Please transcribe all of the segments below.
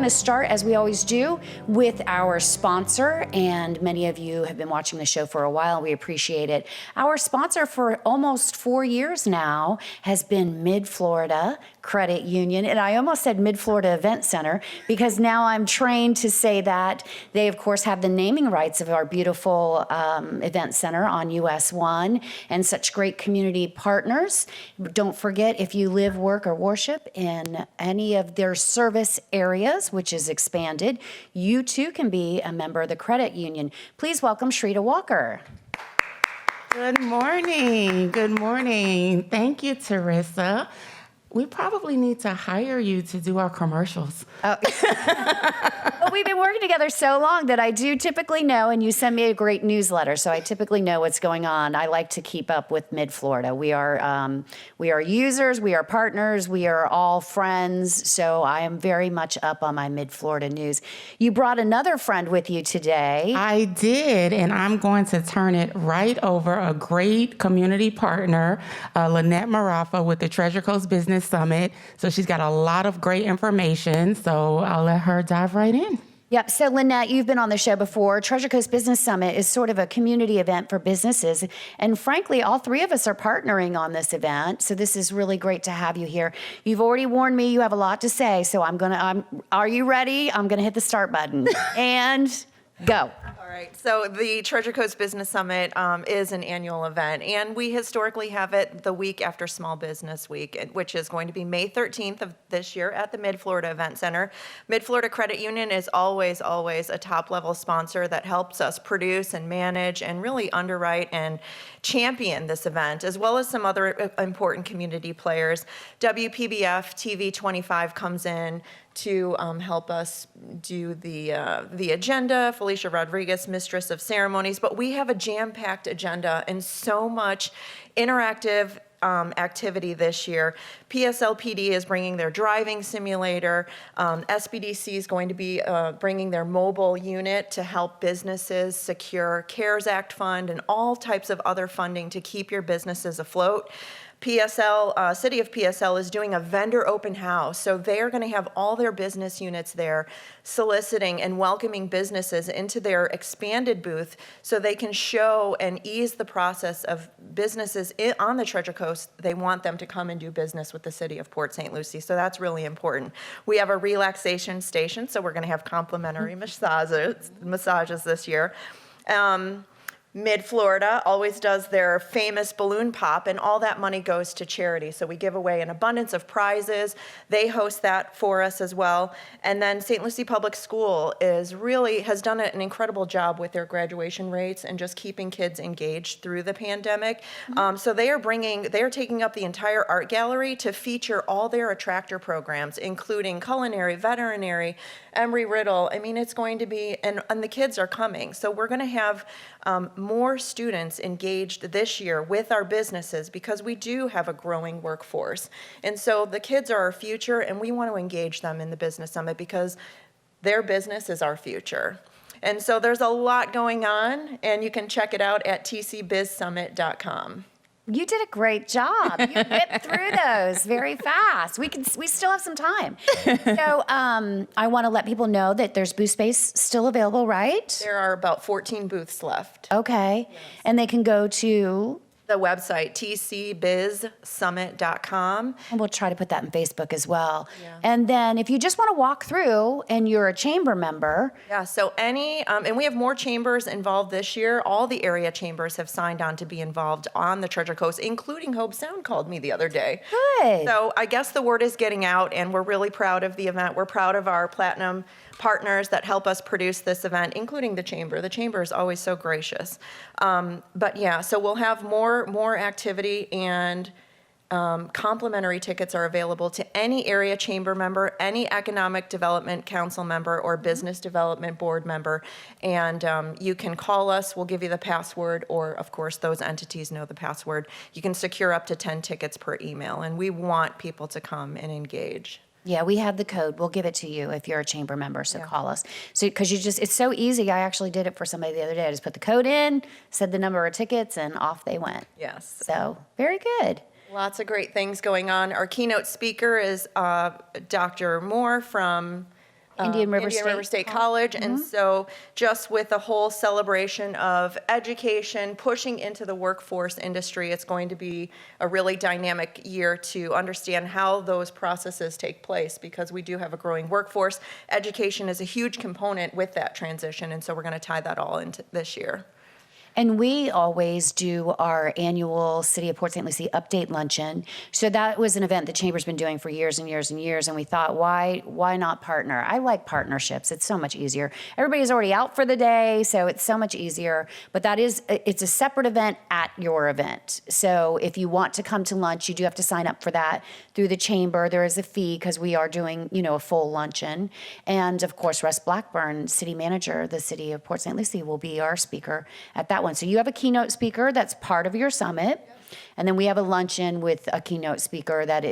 to start, as we always do, with our sponsor, and many of you have been watching the show for a while. We appreciate it. Our sponsor for almost 4 years now has been Mid-Florida Credit Union, and I almost said Mid-Florida Event Center because now I'm trained to say that. They, of course, have the naming rights of our beautiful event center on US 1 and such great community partners. Don't forget, if you live, work, or worship in any of their service areas, which is expanded, you too can be a member of the credit union. Please welcome Shrita Walker. Good morning. Good morning. Thank you, Teresa. We probably need to hire you to do our commercials. Oh. Well, we've been working together so long that I do typically know, and you send me a great newsletter, so I typically know what's going on. I like to keep up with Mid-Florida. We are users, we are partners, we are all friends, so I am very much up on my Mid-Florida news. You brought another friend with you today. I did, and I'm going to turn it right over. A great community partner, Lynette Marafa with the Treasure Coast Business Summit. So she's got a lot of great information, so I'll let her dive right in. Yep. So, Lynette, you've been on the show before. Treasure Coast Business Summit is sort of a community event for businesses. And frankly, all three of us are partnering on this event. So this is really great to have you here. You've already warned me you have a lot to say. So are you ready? I'm going to hit the start button and go. All right, so the Treasure Coast Business Summit is an annual event, and we historically have it the week after Small Business Week, which is going to be May 13th of this year at the Mid-Florida Event Center. Mid-Florida Credit Union is always a top-level sponsor that helps us produce and manage and really underwrite and champion this event, as well as some other important community players. WPBF TV 25 comes in to help us do the agenda. Felicia Rodriguez, Mistress of Ceremonies, but we have a jam-packed agenda and so much interactive activity this year. PSLPD is bringing their driving simulator. SBDC is going to be bringing their mobile unit to help businesses secure CARES Act fund and all types of other funding to keep your businesses afloat. PSL, City of PSL is doing a vendor open house, so they're going to have all their business units there soliciting and welcoming businesses into their expanded booth so they can show and ease the process of businesses on the Treasure Coast. They want them to come and do business with the City of Port St. Lucie, so that's really important. We have a relaxation station, so we're going to have complimentary massages this year. Mid-Florida always does their famous balloon pop, and all that money goes to charity. So we give away an abundance of prizes. They host that for us as well. And then St. Lucie Public School has done an incredible job with their graduation rates and just keeping kids engaged through the pandemic. So they are taking up the entire art gallery to feature all their attractor programs, including culinary, veterinary, Embry-Riddle. I mean, it's going to be, and the kids are coming. So we're going to have more students engaged this year with our businesses because we do have a growing workforce. And so the kids are our future, and we want to engage them in the Business Summit because their business is our future. And so there's a lot going on, and you can check it out at tcbizsummit.com. You did a great job. You whipped through those very fast. We still have some time. So I want to let people know that there's booth space still available, right? There are about 14 booths left. Okay. Yes. And they can go to the website, tcbizsummit.com. And we'll try to put that in Facebook as well. Yeah. And then if you just want to walk through and you're a chamber member. Yeah, so and we have more chambers involved this year. All the area chambers have signed on to be involved on the Treasure Coast, including Hope Sound called me the other day. Good. So I guess the word is getting out, and we're really proud of the event. We're proud of our platinum partners that help us produce this event, including the chamber. The chamber is always so gracious. But yeah, so we'll have more activity, and complimentary tickets are available to any area chamber member, any economic development council member, or business development board member. And you can call us, we'll give you the password, or of course those entities know the password. You can secure up to 10 tickets per email, and we want people to come and engage. Yeah, we have the code. We'll give it to you if you're a chamber member, so call us. So, because it's so easy. I actually did it for somebody the other day. I just put the code in, said the number of tickets, and off they went. Yes. So, very good. Lots of great things going on. Our keynote speaker is Dr. Moore from Indian River State College. And so just with the whole celebration of education, pushing into the workforce industry, it's going to be a really dynamic year to understand how those processes take place, because we do have a growing workforce. Education is a huge component with that transition, and so we're going to tie that all into this year. And we always do our annual City of Port St. Lucie Update Luncheon. So that was an event the Chamber's been doing for years and years and years, and we thought, why not partner? I like partnerships. It's so much easier. Everybody's already out for the day, so it's so much easier. But it's a separate event at your event. So if you want to come to lunch, you do have to sign up for that through the Chamber. There is a fee because we are doing, a full luncheon. And of course, Russ Blackburn, City Manager, the City of Port St. Lucie, will be our speaker at that one. So you have a keynote speaker that's part of your summit, and then we have a luncheon with a keynote speaker that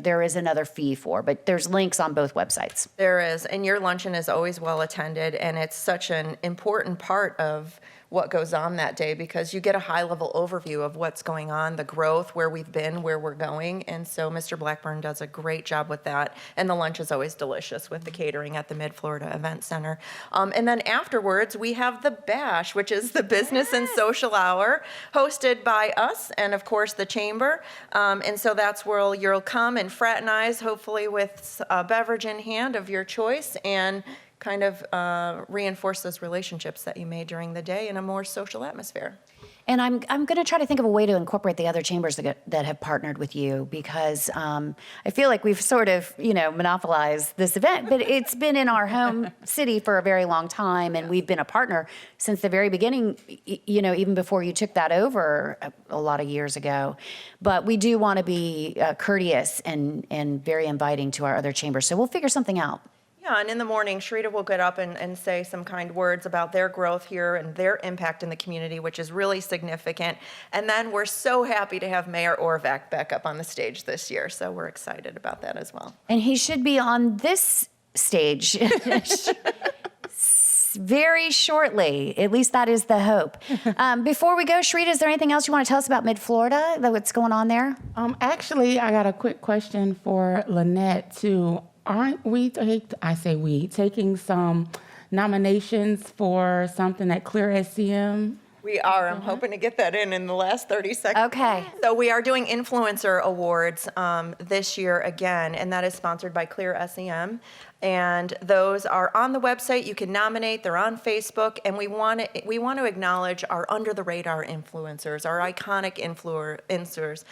there is another fee for, but there's links on both websites. There is, and your luncheon is always well attended, and it's such an important part of what goes on that day, because you get a high-level overview of what's going on, the growth, where we've been, where we're going, and so Mr. Blackburn does a great job with that, and the lunch is always delicious with the catering at the Mid-Florida Event Center. And then afterwards, we have the Bash, which is the Business and Social Hour, hosted by us and, of course, the Chamber, and so that's where you'll come and fraternize, hopefully with a beverage in hand of your choice, and kind of reinforce those relationships that you made during the day in a more social atmosphere. And I'm going to try to think of a way to incorporate the other chambers that have partnered with you, because I feel like we've sort of, monopolized this event, but it's been in our home city for a very long time, and we've been a partner since the very beginning, even before you took that over a lot of years ago. But we do want to be courteous and very inviting to our other chambers, so we'll figure something out. Yeah, and in the morning, Sharita will get up and say some kind words about their growth here and their impact in the community, which is really significant. And then we're so happy to have Mayor Orvac back up on the stage this year, so we're excited about that as well. And he should be on this stage very shortly. At least that is the hope. Before we go, Sharita, is there anything else you want to tell us about Mid-Florida, what's going on there? Actually, I got a quick question for Lynette, too. Aren't we, taking some nominations for something at Clear SCM? We are. I'm hoping to get that in the last 30 seconds. Okay. So we are doing Influencer Awards this year again, and that is sponsored by Clear SEM. And those are on the website. You can nominate. They're on Facebook, and we want to acknowledge our under-the-radar influencers, our iconic influencers,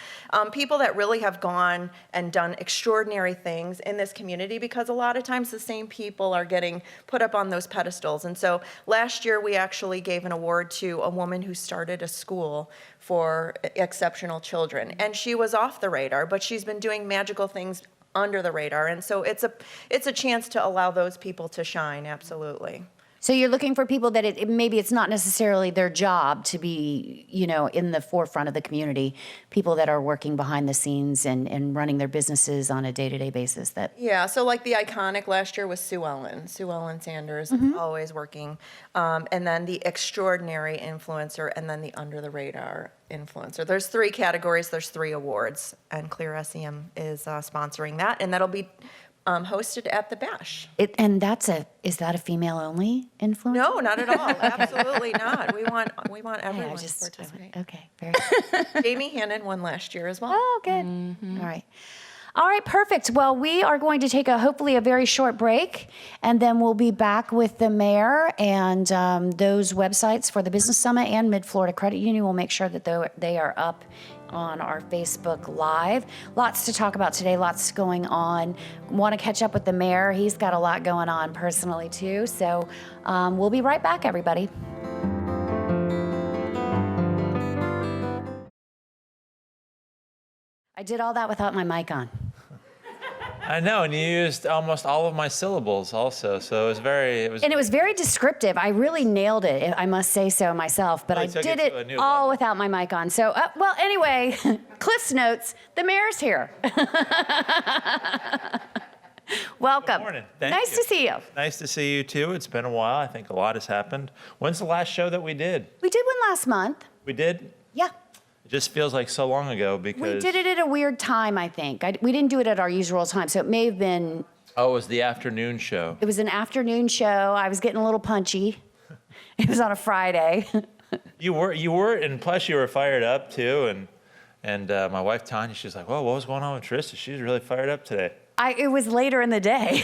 people that really have gone and done extraordinary things in this community, because a lot of times the same people are getting put up on those pedestals. And so last year we actually gave an award to a woman who started a school for exceptional children, and she was off the radar, but she's been doing magical things under the radar, and so it's a chance to allow those people to shine. Absolutely. So you're looking for people that maybe it's not necessarily their job to be, in the forefront of the community, people that are working behind the scenes and running their businesses on a day-to-day basis. Yeah, so like the iconic last year was Sue Ellen Sanders, always working, and then the extraordinary influencer, and then the under-the-radar influencer. There's 3 categories, there's 3 awards, and Clear SEM is sponsoring that, and that'll be hosted at the Bash. And is that a female-only influencer? No, not at all. Absolutely not. We want everyone to participate. Okay, very good. Jamie Hannon won last year as well. Oh, good. All right, perfect. Well, we are going to take hopefully a very short break, and then we'll be back with the mayor and those websites for the Business Summit and Mid-Florida Credit Union. We'll make sure that they are up on our Facebook Live. Lots to talk about today, lots going on. Want to catch up with the mayor. He's got a lot going on personally, too. So we'll be right back, everybody. I did all that without my mic on. I know, and you used almost all of my syllables also, so it was very descriptive. I really nailed it, I must say so myself, but Really I took did it to a it new all level. without my mic on. So, well, anyway, Cliff's Notes, the mayor's here. Welcome. Good morning. Thank Nice you. to see you. Nice to see you too. It's been a while. I think a lot has happened. When's the last show that we did? We did one last month. We did? Yeah. It just feels like so long ago We because did it at a weird time, I think. We didn't do it at our usual time, so it may have been Oh, it was the afternoon show. It was an afternoon show. I was getting a little punchy. It was on a Friday. You were, and plus you were fired up too. And my wife Tanya, she's like, "Well, what was going on with Trista? She's really fired up today." It was later in the day.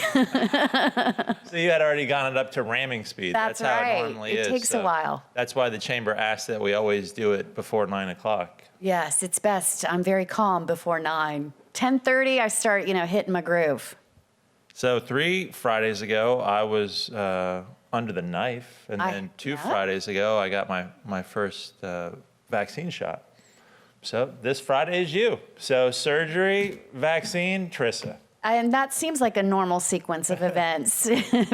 So you had already gone it up to ramming speed. That's how right. it normally It is. takes a while. That's why the chamber asks that we always do it before 9 o'clock. Yes, it's best. I'm very calm before 9. 10:30, I start, hitting my groove. So 3 Fridays ago, I was under the knife, and then 2 Fridays ago, I got my first vaccine shot. So this Friday is you. So surgery, vaccine, Trissa. And that seems like a normal sequence of events.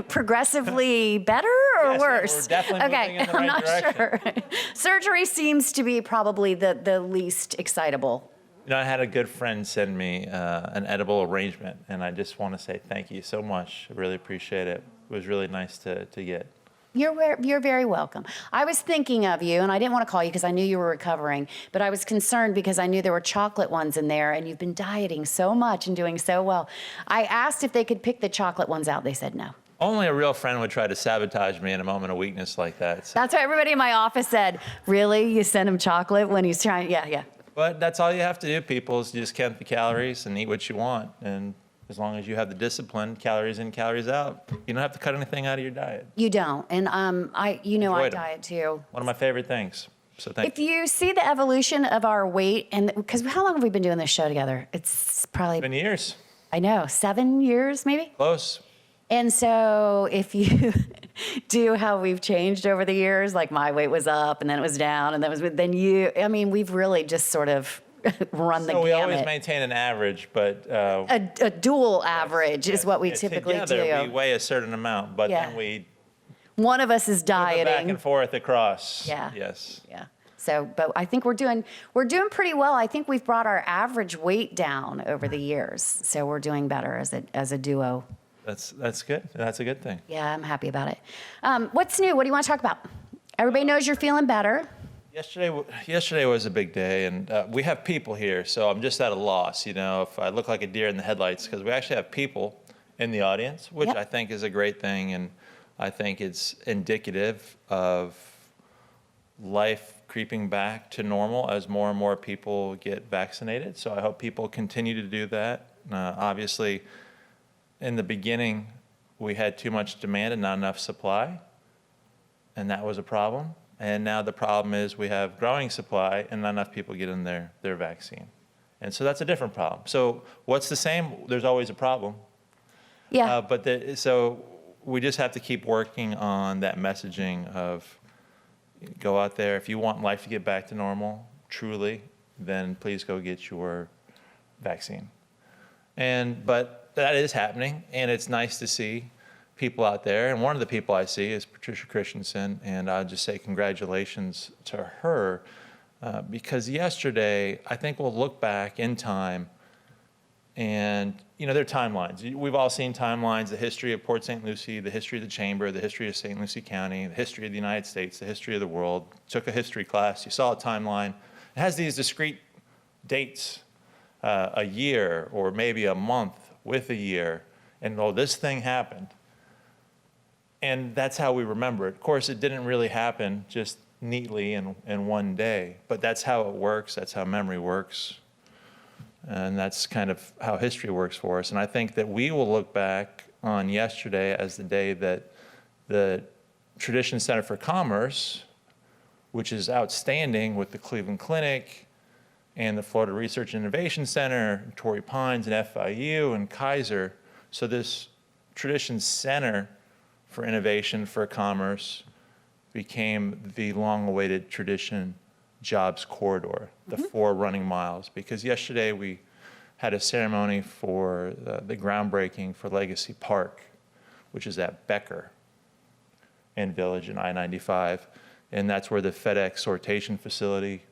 Progressively better or Yes, worse? we're definitely moving in the I'm right not direction. sure. Surgery seems to be probably the least excitable. I had a good friend send me an edible arrangement, and I just want to say thank you so much. I really appreciate it. It was really nice to get. You're very welcome. I was thinking of you, and I didn't want to call you because I knew you were recovering, but I was concerned because I knew there were chocolate ones in there, and you've been dieting so much and doing so well. I asked if they could pick the chocolate ones out. They said no. Only a real friend would try to sabotage me in a moment of weakness like that. So. That's what everybody in my office said. Really? You send him chocolate when he's trying? Yeah. But that's all you have to do, people, is you just count the calories and eat what you want. And as long as you have the discipline, calories in, calories out, you don't have to cut anything out of your diet. You don't. And I Enjoyed 'em. diet too. One of my favorite things. So thank If you see the evolution of our weight, and because how long have we been doing this show together? It's probably, It's been years. I know, 7 years maybe? Close. And so if you do how we've changed over the years, like my weight was up and then it was down and we've really just sort of run the So we gamut. always maintain an average, but A dual average is what we typically together, we do. weigh a certain amount, but Yeah. then we One of us is go back dieting. and forth across. Yeah. Yes. Yeah. So, but I think we're doing pretty well. I think we've brought our average weight down over the years. So we're doing better as a duo. That's good. That's a good thing. Yeah, I'm happy about it. What's new? What do you want to talk about? Everybody knows you're feeling better. Yesterday was a big day, and we have people here, so I'm just at a loss, if I look like a deer in the headlights, because we actually have people in the audience, which Yep. I think is a great thing, and I think it's indicative of life creeping back to normal as more and more people get vaccinated. So I hope people continue to do that. Obviously, in the beginning, we had too much demand and not enough supply, and that was a problem. And now the problem is we have growing supply and not enough people getting their vaccine. And so that's a different problem. So what's the same? There's always a problem. Yeah. So we just have to keep working on that messaging of go out there. If you want life to get back to normal, truly, then please go get your vaccine. But that is happening, and it's nice to see people out there. And one of the people I see is Patricia Christensen, and I'll just say congratulations to her because yesterday, I think we'll look back in time and, there are timelines. We've all seen timelines, the history of Port St. Lucie, the history of the Chamber, the history of St. Lucie County, the history of the United States, the history of the world. Took a history class, you saw a timeline. It has these discrete dates, a year or maybe a month with a year, and this thing happened. And that's how we remember it. Of course, it didn't really happen just neatly in one day, but that's how it works, that's how memory works. And that's kind of how history works for us. And I think that we will look back on yesterday as the day that the Tradition Center for Commerce, which is outstanding with the Cleveland Clinic and the Florida Research and Innovation Center, Torrey Pines and FIU and Kaiser. So this Tradition Center for Innovation for Commerce became the long-awaited Tradition Jobs Corridor, the 4 running miles. Because yesterday we had a ceremony for the groundbreaking for Legacy Park, which is at Becker and Village and I-95. And that's where the FedEx sortation facility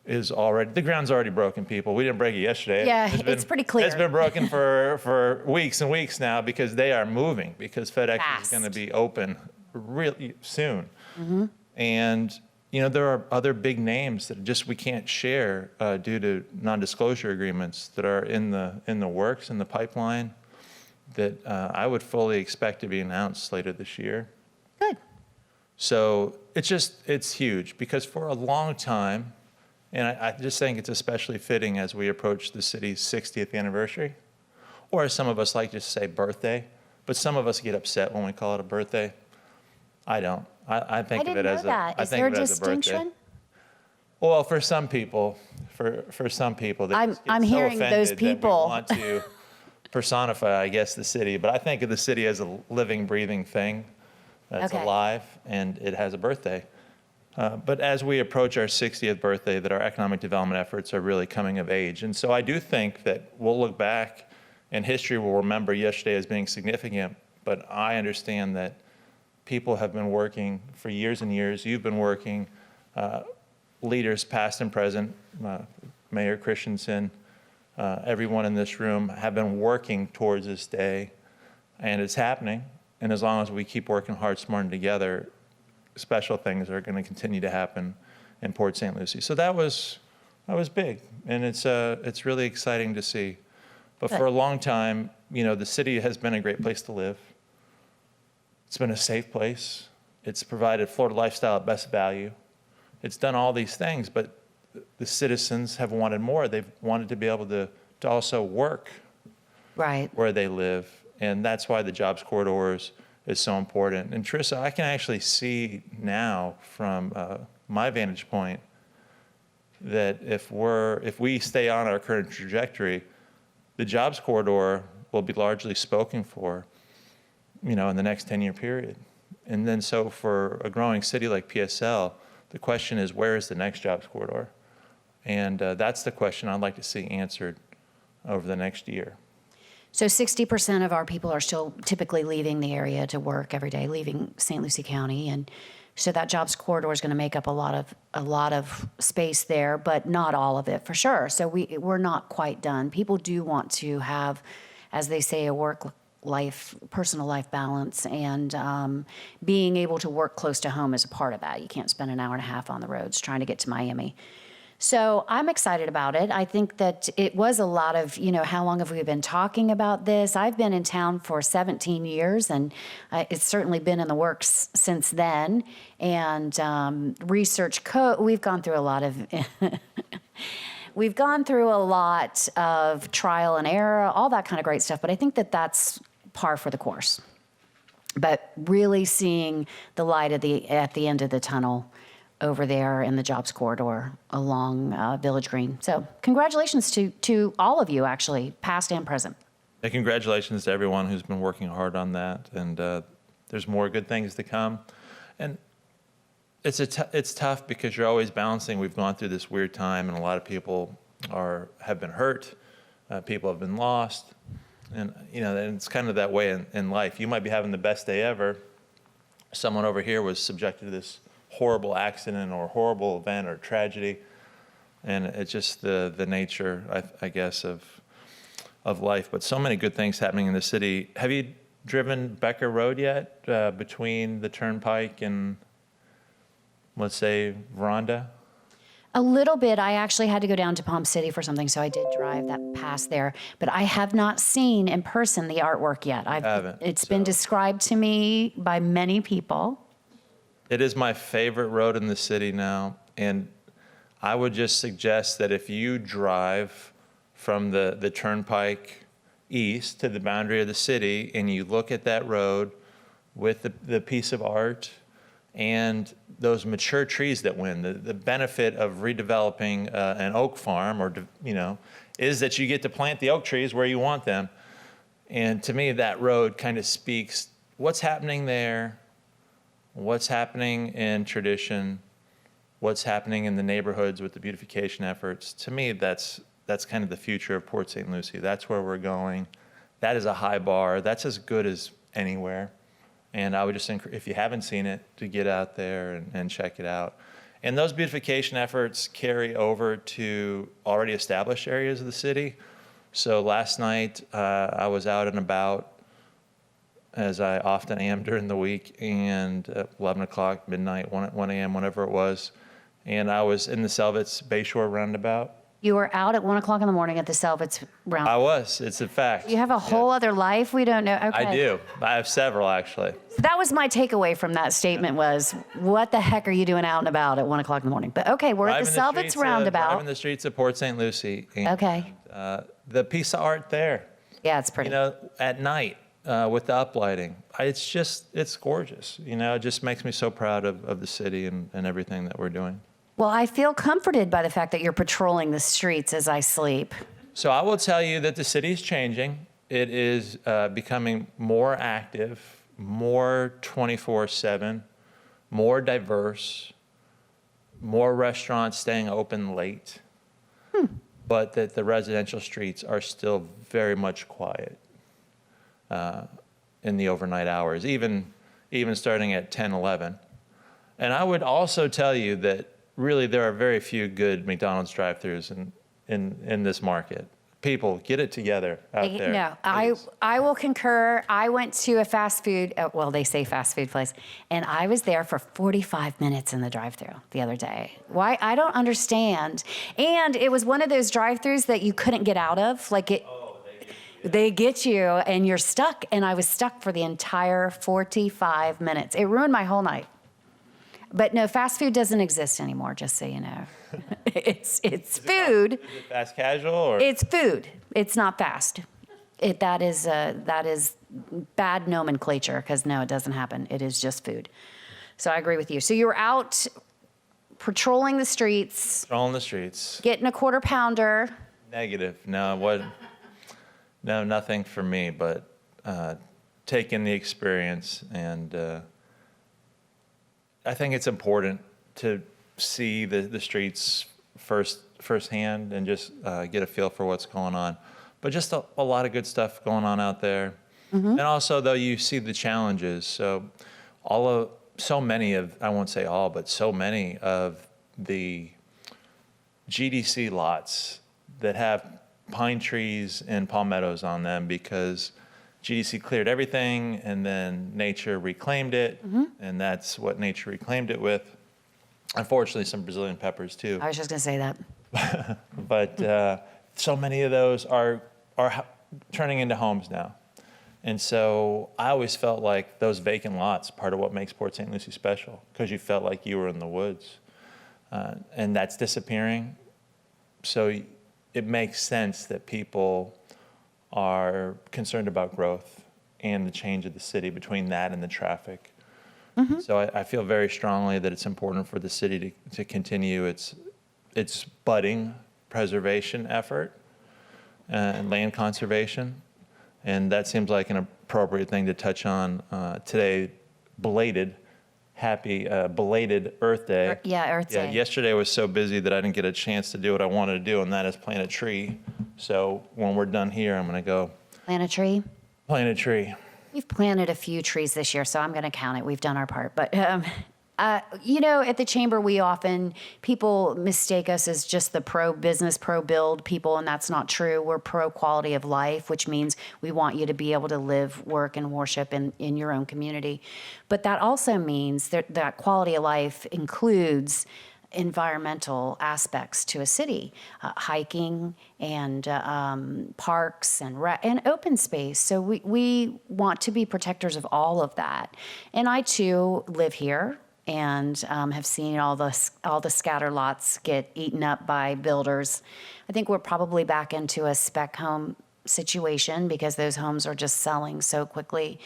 is already, the ground's already broken, people. We didn't break it yesterday. Yeah, it's pretty clear. It's been broken for weeks and weeks now because they are moving, because FedEx is going to be open really soon. And there are other big names that we can't share due to non-disclosure agreements that are in the works, in the pipeline. that I would fully expect to be announced later this year. Good. So it's huge because for a long time, and I just think it's especially fitting as we approach the city's 60th anniversary, or as some of us like to say birthday, but some of us get upset when we call it a birthday. I don't. I think of it as that. Is there a distinction? Well, for some people, for some people, they just get I'm so hearing those offended that people. we want to personify, I guess, the city. But I think of the city as a living, breathing thing that's Okay. alive, and it has a birthday. But as we approach our 60th birthday, that our economic development efforts are really coming of age. And so I do think that we'll look back, and history will remember yesterday as being significant. But I understand that people have been working for years and years. You've been working, leaders past and present, Mayor Christensen, everyone in this room have been working towards this day, and it's happening. And as long as we keep working hard, smart, and together, special things are going to continue to happen in Port St. Lucie. So that was big, and it's really exciting to see. But for a long time, the city has been a great place to live. It's been a safe place. It's provided Florida lifestyle at best value. It's done all these things, but the citizens have wanted more. They've wanted to be able to also work Right. where they live, and that's why the jobs corridors is so important. And Trissa, I can actually see now from my vantage point that if we stay on our current trajectory, the jobs corridor will be largely spoken for, in the next 10-year period. And then so for a growing city like PSL, the question is, where is the next jobs corridor? And that's the question I'd like to see answered over the next year. So 60% of our people are still typically leaving the area to work every day, leaving St. Lucie County, and so that jobs corridor is going to make up a lot of space there, but not all of it for sure. So we're not quite done. People do want to have, as they say, a personal life balance, and being able to work close to home is a part of that. You can't spend an hour and a half on the roads trying to get to Miami. So I'm excited about it. I think that it was a lot of, how long have we been talking about this? I've been in town for 17 years, and it's certainly been in the works since then. And we've gone through a lot of we've gone through a lot of trial and error, all that kind of great stuff. But I think that that's par for the course. But really seeing the light at the end of the tunnel over there in the jobs corridor along Village Green. So congratulations to all of you, actually, past and present. And congratulations to everyone who's been working hard on that. And there's more good things to come. And it's tough because you're always balancing. We've gone through this weird time, and a lot of people have been hurt. People have been lost. And, and it's kind of that way in life. You might be having the best day ever. Someone over here was subjected to this horrible accident or horrible event or tragedy, and it's just the nature, I guess, of life. But so many good things happening in the city. Have you driven Becker Road yet, between the Turnpike and, let's say, Veranda? A little bit. I actually had to go down to Palm City for something, so I did drive that past there. But I have not seen in person the artwork yet. It's been described to me by many people. It is my favorite road in the city now, and I would just suggest that if you drive from the Turnpike east to the boundary of the city and you look at that road with the piece of art and those mature trees that win, the benefit of redeveloping an oak farm is that you get to plant the oak trees where you want them. And to me, that road kind of speaks what's happening there, what's happening in tradition, what's happening in the neighborhoods with the beautification efforts. To me, that's kind of the future of Port St. Lucie. That's where we're going. That is a high bar. That's as good as anywhere. And I would just encourage, if you haven't seen it, to get out there and check it out. And those beautification efforts carry over to already established areas of the city. So last night, I was out and about, as I often am during the week, and 11 o'clock, midnight, 1 a.m., whenever it was. And I was in the Selvets Bayshore Roundabout, You were out at 1 o'clock in the morning at the Selvets round. I was. It's a fact. You have a whole other life we don't know. Okay. I do. I have several, actually. That was my takeaway from that statement was, what the heck are you doing out and about at 1 o'clock in the morning? But okay, we're at the Selvets roundabout. Driving the streets of Port St. Lucie. And, Okay. the piece of art there, Yeah, it's pretty. at night with the uplighting, it's gorgeous. It just makes me so proud of the city and everything that we're doing. Well, I feel comforted by the fact that you're patrolling the streets as I sleep. So I will tell you that the city is changing. It is becoming more active, more 24/7, more diverse, more restaurants staying open late, but that the residential streets are still very much quiet in the overnight hours, even starting at 10, 11. And I would also tell you that really there are very few good McDonald's drive-thrus in this market. People, get it together out there. No, Please. I will concur. I went to a fast food, well, they say fast food place, and I was there for 45 minutes in the drive-thru the other day. Why? I don't understand. And it was one of those drive-thrus that you couldn't get out of. They get you and you're stuck. And I was stuck for the entire 45 minutes. It ruined my whole night. But no, fast food doesn't exist anymore, just so you know. It's food. Is it fast casual or? It's food. It's not fast. That is bad nomenclature because no, it doesn't happen. It is just food. So I agree with you. So you were out patrolling the streets, Getting a quarter pounder. Negative. No, nothing for me, but taking the experience. And I think it's important to see the streets firsthand and just get a feel for what's going on. But just a lot of good stuff going on out there. And also, though, you see the challenges. So so many of, I won't say all, but so many of the GDC lots that have pine trees and palmettos on them because GDC cleared everything and then nature reclaimed it, and that's what nature reclaimed it with. Unfortunately, some Brazilian peppers too. I was just going to say that. But so many of those are turning into homes now. And so I always felt like those vacant lots, part of what makes Port St. Lucie special, because you felt like you were in the woods. And that's disappearing. So it makes sense that people are concerned about growth and the change of the city between that and the traffic. So I feel very strongly that it's important for the city to continue its budding preservation effort and land conservation. And that seems like an appropriate thing to touch on today. Happy belated Earth Day. Earth Day. Yesterday was so busy that I didn't get a chance to do what I wanted to do, and that is plant a tree. So when we're done here, I'm going to go Plant a tree. plant a tree. We've planted a few trees this year, so I'm going to count it. We've done our part. But, at the chamber, people mistake us as just the pro-business, pro-build people, and that's not true. We're pro-quality of life, which means we want you to be able to live, work, and worship in your own community. But that also means that quality of life includes environmental aspects to a city, hiking and parks and open space. So we want to be protectors of all of that. And I too live here and have seen all the scatter lots get eaten up by builders. I think we're probably back into a spec home situation because those homes are just selling so quickly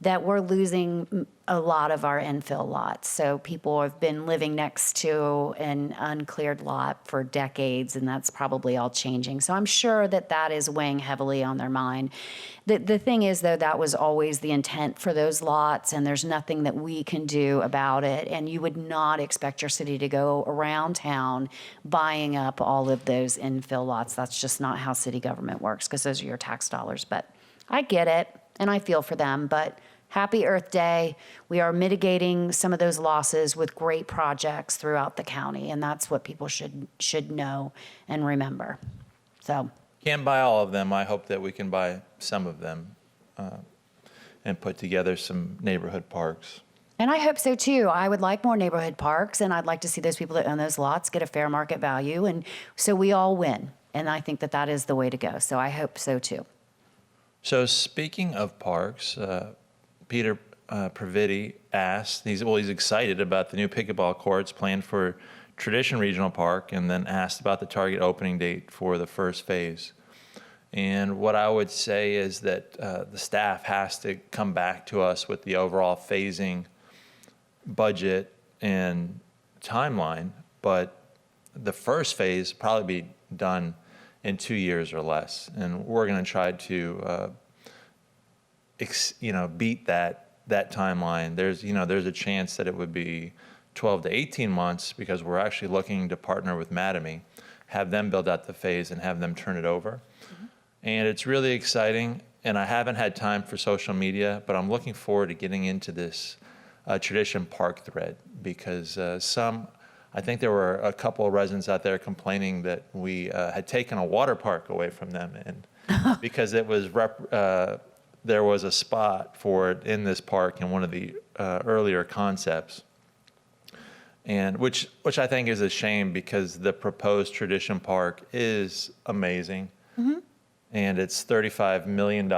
that we're losing a lot of our infill lots. So people have been living next to an uncleared lot for decades, and that's probably all changing. So I'm sure that is weighing heavily on their mind. The thing is, though, that was always the intent for those lots, and there's nothing that we can do about it. And you would not expect your city to go around town buying up all of those infill lots. That's just not how city government works, because those are your tax dollars. But I get it, and I feel for them, but happy Earth Day. We are mitigating some of those losses with great projects throughout the county, and that's what people should know and remember. So Can't buy all of them. I hope that we can buy some of them and put together some neighborhood parks. And I hope so too. I would like more neighborhood parks, and I'd like to see those people that own those lots get a fair market value, and so we all win. And I think that that is the way to go. So I hope so too. So speaking of parks, Peter Praviti asked, he's excited about the new pickleball courts planned for Tradition Regional Park, and then asked about the target opening date for the first phase. And what I would say is that the staff has to come back to us with the overall phasing budget and timeline, but the first phase probably be done in 2 years or less. And we're going to try to, beat that timeline. There's a chance that it would be 12 to 18 months because we're actually looking to partner with Mattamy, have them build out the phase and have them turn it over. Mm-hmm. And it's really exciting. And I haven't had time for social media, but I'm looking forward to getting into this Tradition Park thread because I think there were a couple of residents out there complaining that we had taken a water park away from them, and because it was there was a spot for it in this park in one of the earlier concepts, and which I think is a shame because the proposed Tradition Park is amazing, mm-hmm. and it's $35 million,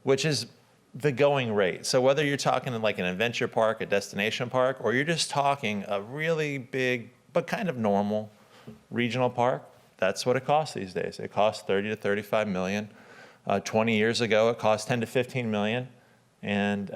which is the going rate. So whether you're talking like an adventure park, a destination park, or you're just talking a really big but kind of normal regional park, that's what it costs these days. It costs 30 to 35 million. 20 years ago, it cost 10 to 15 million, and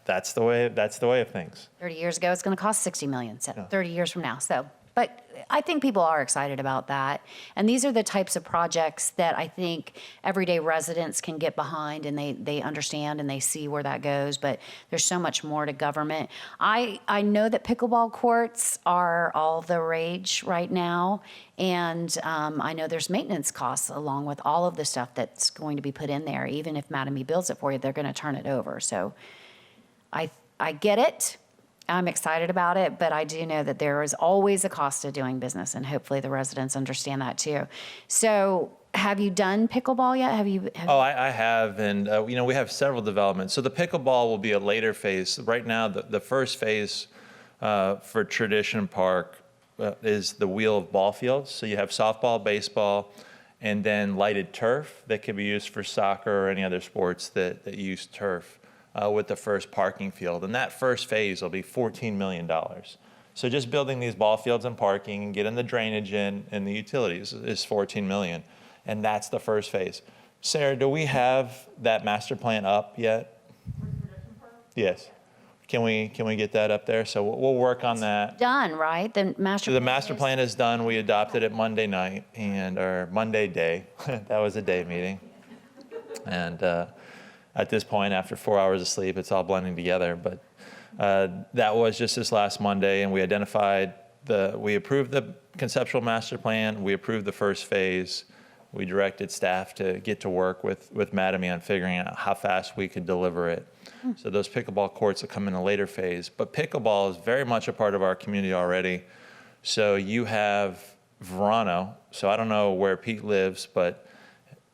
that's the way of things. 30 years ago, it's going to cost 60 million. So 30 years from now. So, but I think people are excited about that. And these are the types of projects that I think everyday residents can get behind, and they understand and they see where that goes. But there's so much more to government. I know that pickleball courts are all the rage right now. And I know there's maintenance costs along with all of the stuff that's going to be put in there. Even if Mattamy builds it for you, they're going to turn it over. So I get it. I'm excited about it, but I do know that there is always a cost to doing business, and hopefully the residents understand that too. So have you done pickleball yet? I have, and we have several developments. So the pickleball will be a later phase. Right now, the first phase for Tradition Park is the wheel of ball fields. So you have softball, baseball, and then lighted turf that can be used for soccer or any other sports that use turf. With the first parking field. And that first phase will be $14 million. So just building these ball fields and parking and getting the drainage in and the utilities is $14 million. And that's the first phase. Sarah, do we have that master plan up yet? Yes. Can we get that up there? So we'll work on that. Done, right? The master plan is done. We adopted it Monday night or Monday day. That was a day meeting. And at this point, after 4 hours of sleep, it's all blending together. But that was just this last Monday, and we approved the conceptual master plan. We approved the first phase. We directed staff to get to work with Mattamy on figuring out how fast we could deliver it. So those pickleball courts will come in a later phase. But pickleball is very much a part of our community already. So you have Verano. So I don't know where Pete lives, but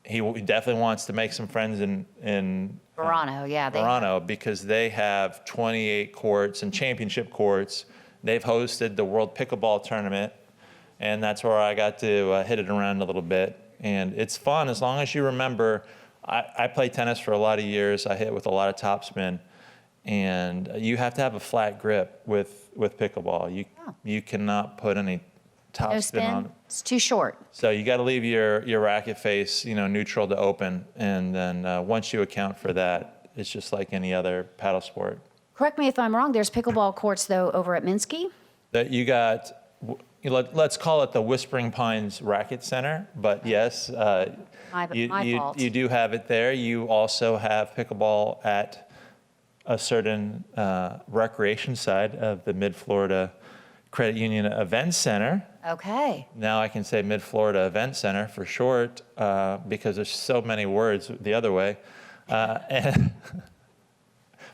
he definitely wants to make some friends in Verano, Verano, because they have 28 courts and championship courts. They've hosted the World Pickleball Tournament, and that's where I got to hit it around a little bit. And it's fun as long as you remember. I played tennis for a lot of years. I hit with a lot of topspin, and you have to have a flat grip with pickleball. You cannot put any topspin on. It's too short. So you got to leave your racket face, neutral to open, and then once you account for that, it's just like any other paddle sport. Correct me if I'm wrong. There's pickleball courts though over at Minsky. That you got. Let's call it the Whispering Pines Racket Center, but yes, My fault. you do have it there. You also have pickleball at a certain recreation side of the Mid-Florida Credit Union Event Center. Okay. Now I can say Mid-Florida Event Center for short because there's so many words the other way.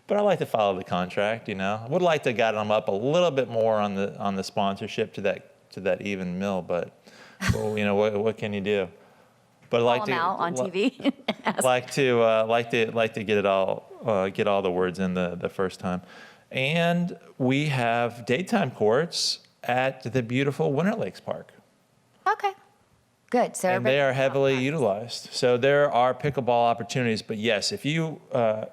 But I like to follow the contract, Would like to have gotten them up a little bit more on the sponsorship to that even mill, but well, what can you do? But I like to out on TV. like to get all the words in the first time. And we have daytime courts at the beautiful Winter Lakes Park. Okay, good. So And they are everybody- heavily utilized. So there are pickleball opportunities. But yes, if you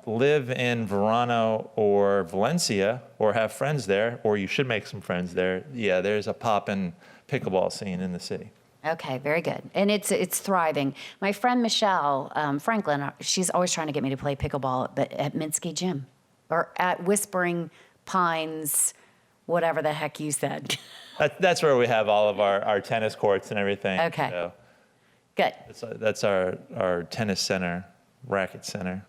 live in Verano or Valencia or have friends there, or you should make some friends there, yeah, there's a poppin' pickleball scene in the city. Okay, very good. And it's thriving. My friend Michelle Franklin, she's always trying to get me to play pickleball at Minsky Gym or at Whispering Pines, whatever the heck you said. That's where we have all of our tennis courts and everything. Okay. So Good. that's our tennis center, racket center.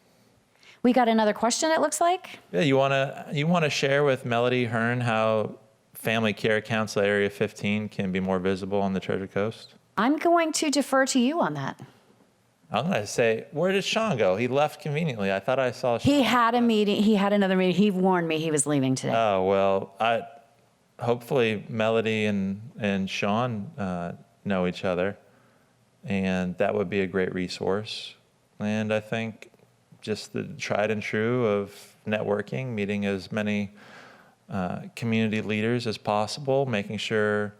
We got another question, it looks like. Yeah, you wanna share with Melody Hearn how Family Care Council Area 15 can be more visible on the Treasure Coast? I'm going to defer to you on that. I'm gonna say, where did Sean go? He left conveniently. I thought I saw Sean. He had a meeting. He had another meeting. He warned me he was leaving today. Oh, well, hopefully Melody and Sean know each other, and that would be a great resource. And I think just the tried and true of networking, meeting as many community leaders as possible, making sure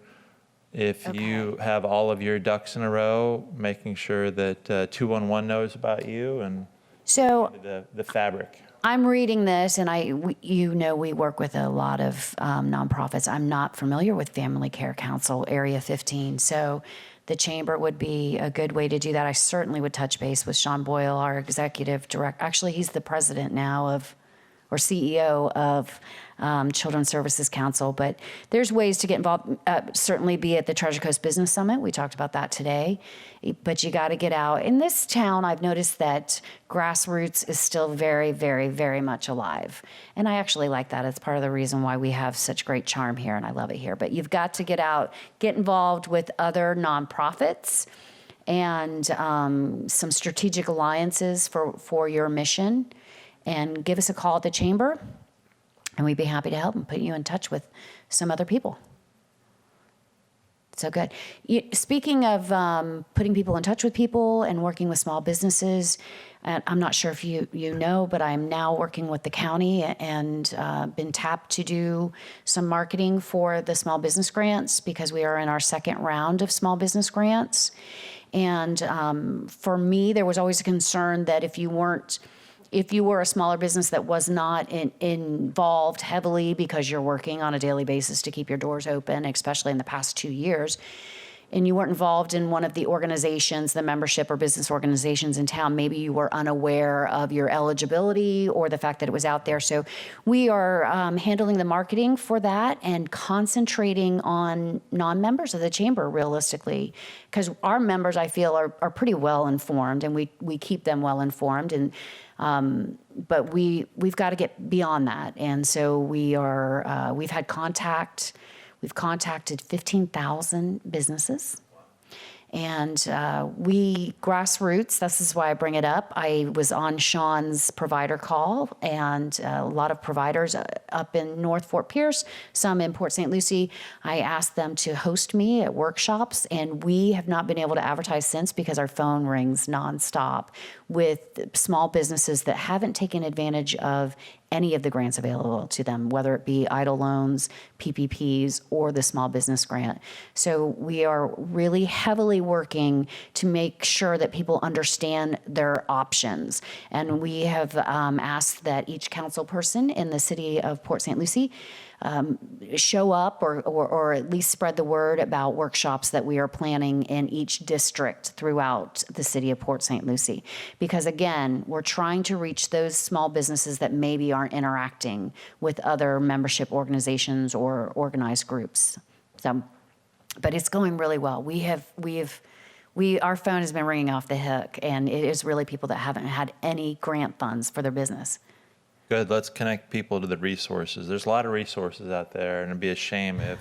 if you have all of your ducks in a row, making sure that 211 knows about you and So the fabric. I'm reading this, and we work with a lot of nonprofits. I'm not familiar with Family Care Council Area 15, so the chamber would be a good way to do that. I certainly would touch base with Sean Boyle, our executive director. Actually, he's the president now or CEO of Children's Services Council, but there's ways to get involved, certainly be at the Treasure Coast Business Summit. We talked about that today, but you got to get out. In this town, I've noticed that grassroots is still very, very, very much alive. And I actually like that. It's part of the reason why we have such great charm here, and I love it here. But you've got to get out, get involved with other nonprofits and some strategic alliances for your mission, and give us a call at the chamber, and we'd be happy to help and put you in touch with some other people. So good. Speaking of putting people in touch with people and working with small businesses, and I'm not sure if you know, but I'm now working with the county and been tapped to do some marketing for the small business grants because we are in our second round of small business grants. And for me, there was always a concern that if you were a smaller business that was not involved heavily because you're working on a daily basis to keep your doors open, especially in the past 2 years, and you weren't involved in one of the organizations, the membership or business organizations in town, maybe you were unaware of your eligibility or the fact that it was out there. So we are handling the marketing for that and concentrating on non-members of the chamber realistically, because our members, I feel, are pretty well informed, and we keep them well informed. And but we've got to get beyond that. And so we've had contact. We've contacted 15,000 businesses. And grassroots, this is why I bring it up. I was on Sean's provider call, and a lot of providers up in North Fort Pierce, some in Port St. Lucie. I asked them to host me at workshops, and we have not been able to advertise since because our phone rings nonstop with small businesses that haven't taken advantage of any of the grants available to them, whether it be EIDL loans, PPPs, or the small business grant. So we are really heavily working to make sure that people understand their options. And we have asked that each council person in the city of Port St. Lucie show up or at least spread the word about workshops that we are planning in each district throughout the city of Port St. Lucie. Because again, we're trying to reach those small businesses that maybe aren't interacting with other membership organizations or organized groups. So, but it's going really well. Our phone has been ringing off the hook, and it is really people that haven't had any grant funds for their business. Good. Let's connect people to the resources. There's a lot of resources out there, and it'd be a shame if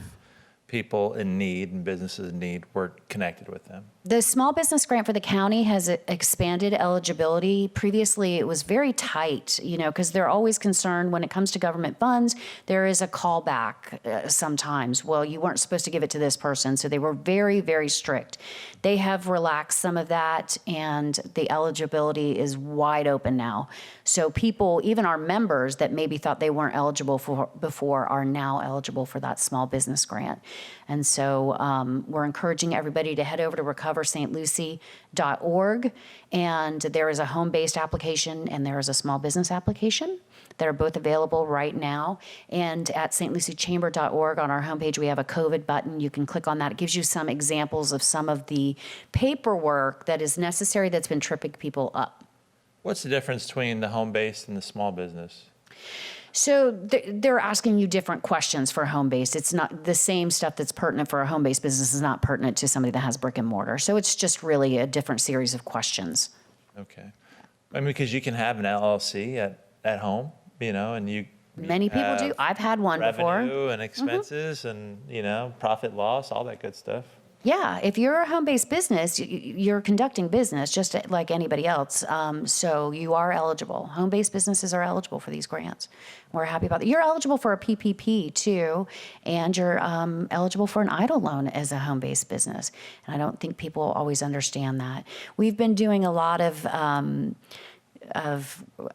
people in need and businesses in need weren't connected with them. The small business grant for the county has expanded eligibility. Previously, it was very tight, because they're always concerned when it comes to government funds, there is a callback sometimes. Well, you weren't supposed to give it to this person. So they were very, very strict. They have relaxed some of that, and the eligibility is wide open now. So people, even our members that maybe thought they weren't eligible for before, are now eligible for that small business grant. And so we're encouraging everybody to head over to recoverstlucie.org. And there is a home-based application and there is a small business application that are both available right now. And at stluciechamber.org on our homepage, we have a COVID button. You can click on that. It gives you some examples of some of the paperwork that is necessary that's been tripping people up. What's the difference between the home-based and the small business? So they're asking you different questions for home-based. It's not the same stuff that's pertinent for a home-based business is not pertinent to somebody that has brick and mortar. So it's just really a different series of questions. Okay. I mean, because you can have an LLC at home, and you Many people do. I've had one before. Revenue and expenses and, profit loss, all that good stuff. Yeah, if you're a home-based business, you're conducting business just like anybody else. So you are eligible. Home-based businesses are eligible for these grants. We're happy about that. You're eligible for a PPP too, and you're eligible for an EIDL loan as a home-based business. And I don't think people always understand that. We've been doing a lot of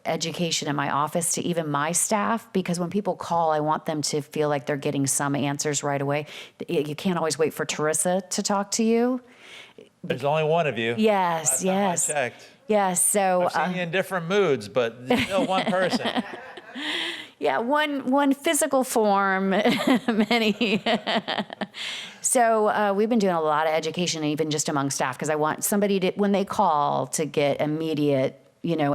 education in my office to even my staff, because when people call, I want them to feel like they're getting some answers right away. You can't always wait for Teresa to talk to you. There's only one of you. Yes, yes. I checked. Yes, so I've seen you in different moods, but there's still one person. yeah, one physical form, many. So we've been doing a lot of education, even just among staff, because I want somebody to, when they call, to get immediate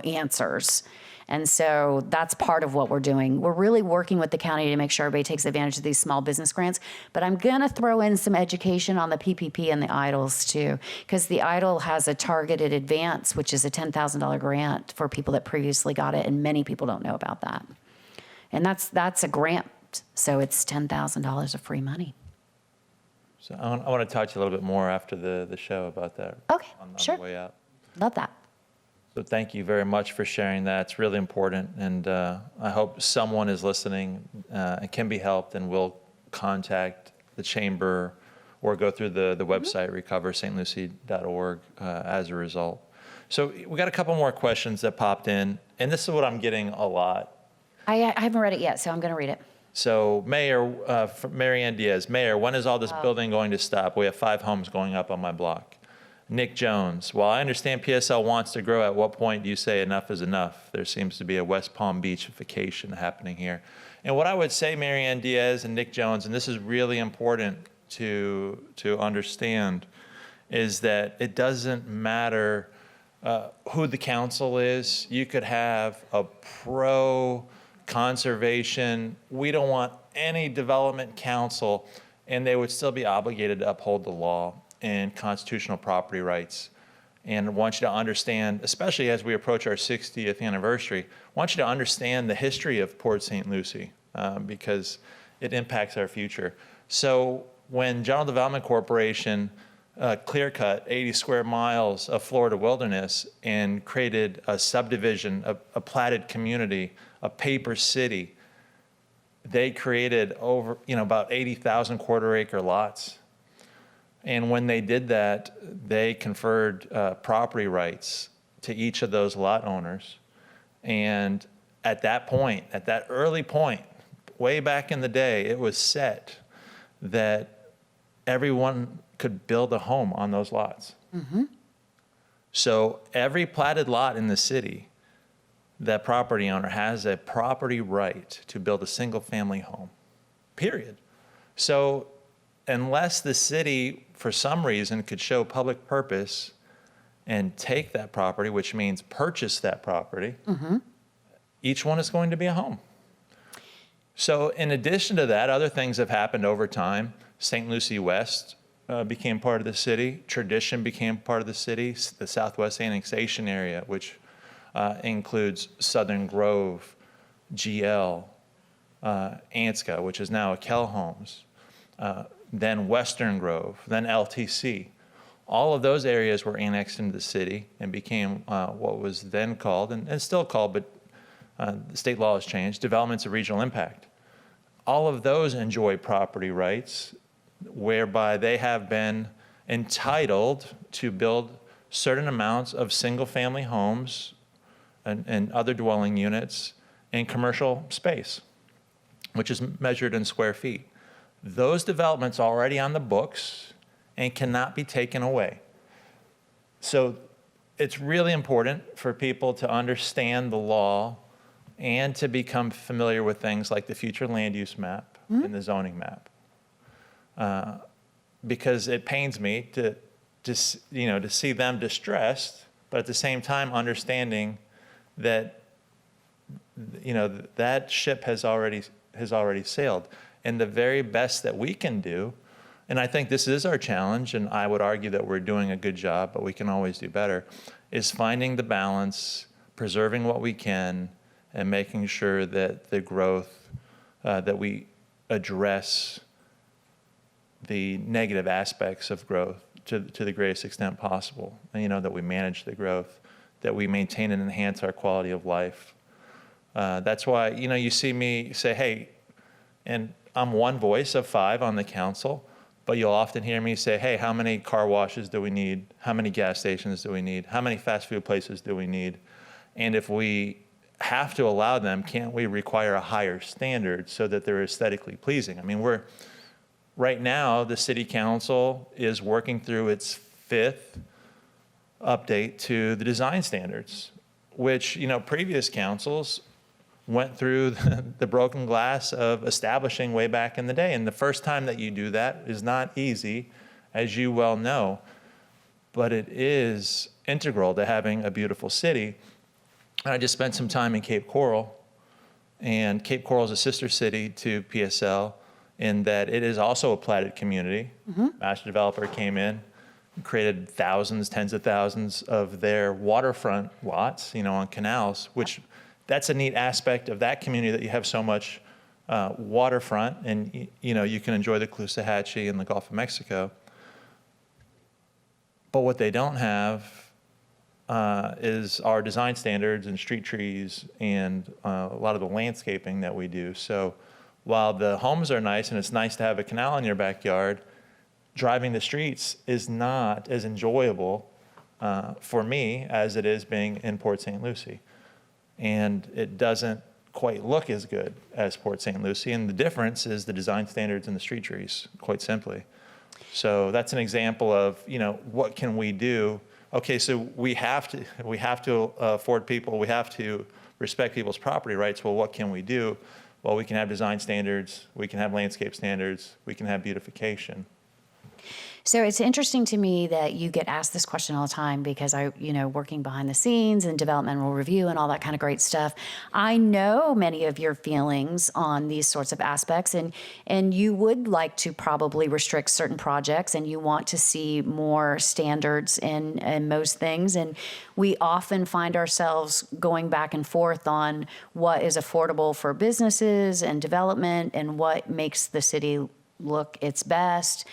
answers. And so that's part of what we're doing. We're really working with the county to make sure everybody takes advantage of these small business grants. But I'm going to throw in some education on the PPP and the EIDLs too, because the EIDL has a targeted advance, which is a $10,000 grant for people that previously got it. And many people don't know about that. And that's a grant. So it's $10,000 of free money. So I want to talk to you a little bit more after the show about that. Okay, on sure. the way out. Love that. So thank you very much for sharing that. It's really important, and I hope someone is listening and can be helped, and will contact the chamber or go through the website, recoverstlucie.org, as a result. So we got a couple more questions that popped in, and this is what I'm getting a lot. I haven't read it yet, so I'm going to read it. So Mayor, Mary Ann Diaz, Mayor, when is all this building going to stop? We have 5 homes going up on my block. Nick Jones, while I understand PSL wants to grow, at what point do you say enough is enough? There seems to be a West Palm Beachification happening here. And what I would say, Mary Ann Diaz and Nick Jones, and this is really important to understand, is that it doesn't matter who the council is. You could have a pro-conservation, we don't want any development council, and they would still be obligated to uphold the law and constitutional property rights. And I want you to understand, especially as we approach our 60th anniversary, I want you to understand the history of Port St. Lucie, because it impacts our future. So when General Development Corporation clear-cut 80 square miles of Florida wilderness and created a subdivision, a platted community, a paper city, they created about 80,000 quarter-acre lots. And when they did that, they conferred property rights to each of those lot owners. And at that point, at that early point, way back in the day, it was set that everyone could build a home on those lots. Mm-hmm. So every platted lot in the city, that property owner has a property right to build a single-family home, period. So unless the city, for some reason, could show public purpose and take that property, which means purchase that property, mm-hmm. each one is going to be a home. So in addition to that, other things have happened over time. St. Lucie West became part of the city. Tradition became part of the city. The Southwest Annexation area, which includes Southern Grove, GL, Ansca, which is now Kell Homes, then Western Grove, then LTC. All of those areas were annexed into the city and became what was then called, and it's still called, but the state law has changed, developments of regional impact. All of those enjoy property rights whereby they have been entitled to build certain amounts of single-family homes and other dwelling units in commercial space, which is measured in square feet. Those developments are already on the books and cannot be taken away. So it's really important for people to understand the law and to become familiar with things like the future land use map and the zoning map. Because it pains me to see them distressed, but at the same time understanding that that ship has already sailed. And the very best that we can do, and I think this is our challenge, and I would argue that we're doing a good job, but we can always do better, is finding the balance, preserving what we can, and making sure that the growth, that we address the negative aspects of growth to the greatest extent possible. And, that we manage the growth, that we maintain and enhance our quality of life. That's why, you see me say, hey, and I'm one voice of 5 on the council, but you'll often hear me say, hey, how many car washes do we need? How many gas stations do we need? How many fast food places do we need? And if we have to allow them, can't we require a higher standard so that they're aesthetically pleasing? I mean, right now, the city council is working through its 5th update to the design standards, which, previous councils went through the broken glass of establishing way back in the day. And the first time that you do that is not easy, as you well know, but it is integral to having a beautiful city. I just spent some time in Cape Coral, and Cape Coral is a sister city to PSL in that it is also a platted community. Master developer came in, created thousands, tens of thousands of their waterfront lots, on canals, which that's a neat aspect of that community, that you have so much waterfront, and you can enjoy the Caloosahatchee and the Gulf of Mexico. But what they don't have is our design standards and street trees and a lot of the landscaping that we do. So while the homes are nice and it's nice to have a canal in your backyard, driving the streets is not as enjoyable for me as it is being in Port St. Lucie. And it doesn't quite look as good as Port St. Lucie. And the difference is the design standards and the street trees, quite simply. So that's an example of, what can we do? Okay, so we have to afford people, we have to respect people's property rights. Well, what can we do? Well, we can have design standards, we can have landscape standards, we can have beautification. So it's interesting to me that you get asked this question all the time, because working behind the scenes and developmental review and all that kind of great stuff, I know many of your feelings on these sorts of aspects, and you would like to probably restrict certain projects, and you want to see more standards in most things. And we often find ourselves going back and forth on what is affordable for businesses and development and what makes the city look its best.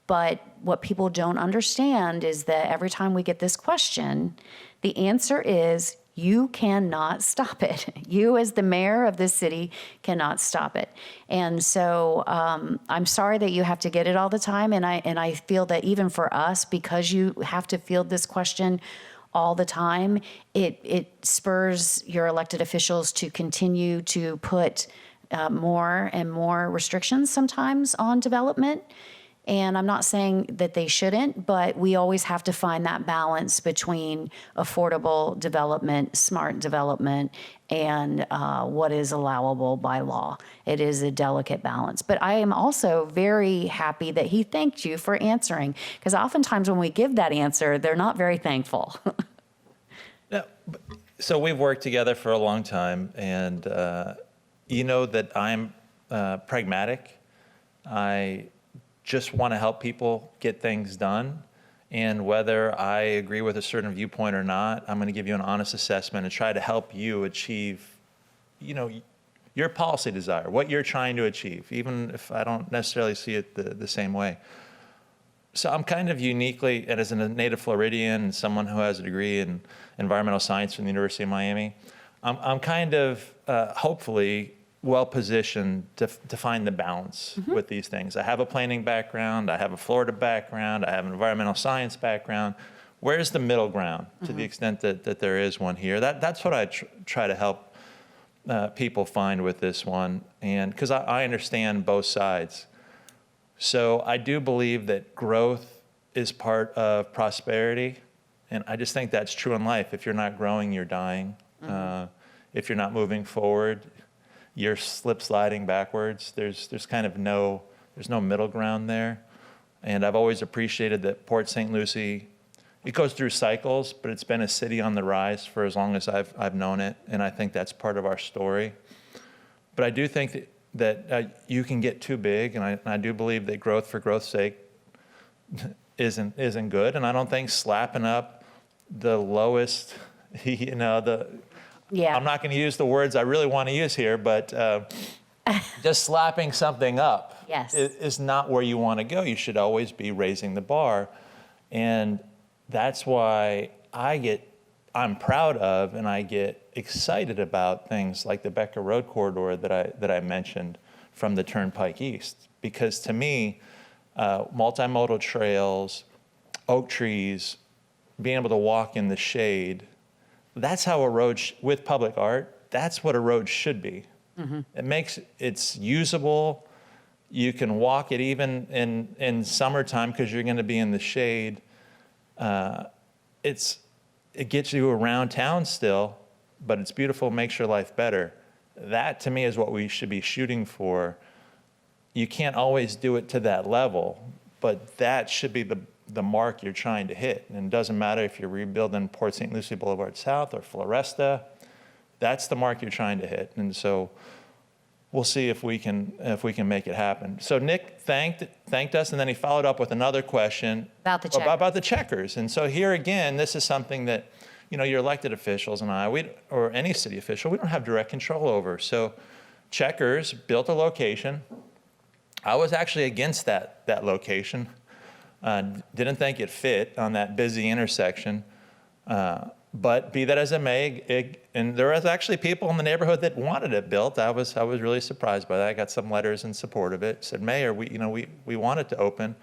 But what people don't understand is that every time we get this question, the answer is you cannot stop it. You, as the mayor of this city, cannot stop it. And so I'm sorry that you have to get it all the time. And I feel that even for us, because you have to field this question all the time, it spurs your elected officials to continue to put more and more restrictions sometimes on development. And I'm not saying that they shouldn't, but we always have to find that balance between affordable development, smart development, and what is allowable by law. It is a delicate balance. But I am also very happy that he thanked you for answering, because oftentimes when we give that answer, they're not very thankful. So we've worked together for a long time, and you know that I'm pragmatic. I just want to help people get things done. And whether I agree with a certain viewpoint or not, I'm going to give you an honest assessment and try to help you achieve, your policy desire, what you're trying to achieve, even if I don't necessarily see it the same way. So I'm kind of uniquely, and as a native Floridian and someone who has a degree in environmental science from the University of Miami, I'm kind of hopefully well positioned to find the balance with these things. I have a planning background, I have a Florida background, I have an environmental science background. Where's the middle ground to the extent that there is one here? That's what I try to help people find with this one, and because I understand both sides. So I do believe that growth is part of prosperity, and I just think that's true in life. If you're not growing, you're dying. If you're not moving forward, you're sliding backwards. There's kind of no middle ground there. And I've always appreciated that Port St. Lucie, it goes through cycles, but it's been a city on the rise for as long as I've known it, and I think that's part of our story. But I do think that you can get too big, and I do believe that growth for growth's sake isn't good, and I don't think slapping up the lowest, I'm not going to use the words I really want to use here, but just slapping something up is not where you want to go. You should always be raising the bar, and that's why I'm proud of, and I get excited about things like the Becker Road corridor that I mentioned from the Turnpike East, because to me, multimodal trails, oak trees, being able to walk in the shade, that's how a road with public art, that's what a road should be. It's usable. You can walk it even in summertime because you're going to be in the shade. It gets you around town still, but it's beautiful, makes your life better. That, to me, is what we should be shooting for. You can't always do it to that level, but that should be the mark you're trying to hit. And it doesn't matter if you're rebuilding Port St. Lucie Boulevard South or Floresta, that's the mark you're trying to hit. And so we'll see if we can make it happen. So Nick thanked us, and then he followed up with another question about the checkers. And so here again, this is something that, your elected officials and or any city official, we don't have direct control over. So Checkers built a location. I was actually against that location. Didn't think it fit on that busy intersection. But be that as it may, and there was actually people in the neighborhood that wanted it built. I was really surprised by that. I got some letters in support of it. Said, Mayor, we want it to open,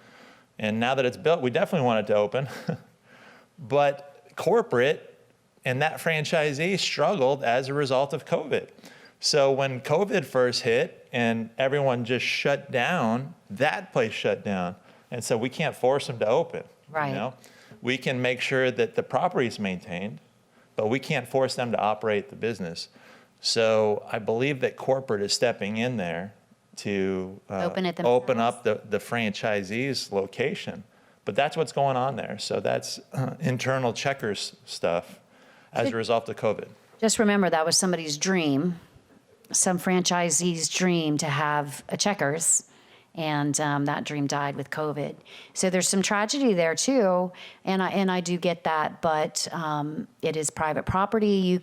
and now that it's built, we definitely want it to open. But corporate and that franchisee struggled as a result of COVID. So when COVID first hit and everyone just shut down, that place shut down, and so we can't force them to open. Right. We can make sure that the property is maintained, but we can't force them to operate the business. So I believe that corporate is stepping in there to open up the franchisee's location. But that's what's going on there. So that's internal Checkers stuff as a result of COVID. Just remember, that was somebody's dream, some franchisee's dream to have a Checkers. And that dream died with COVID. So there's some tragedy there too, and I do get that. But it is private property.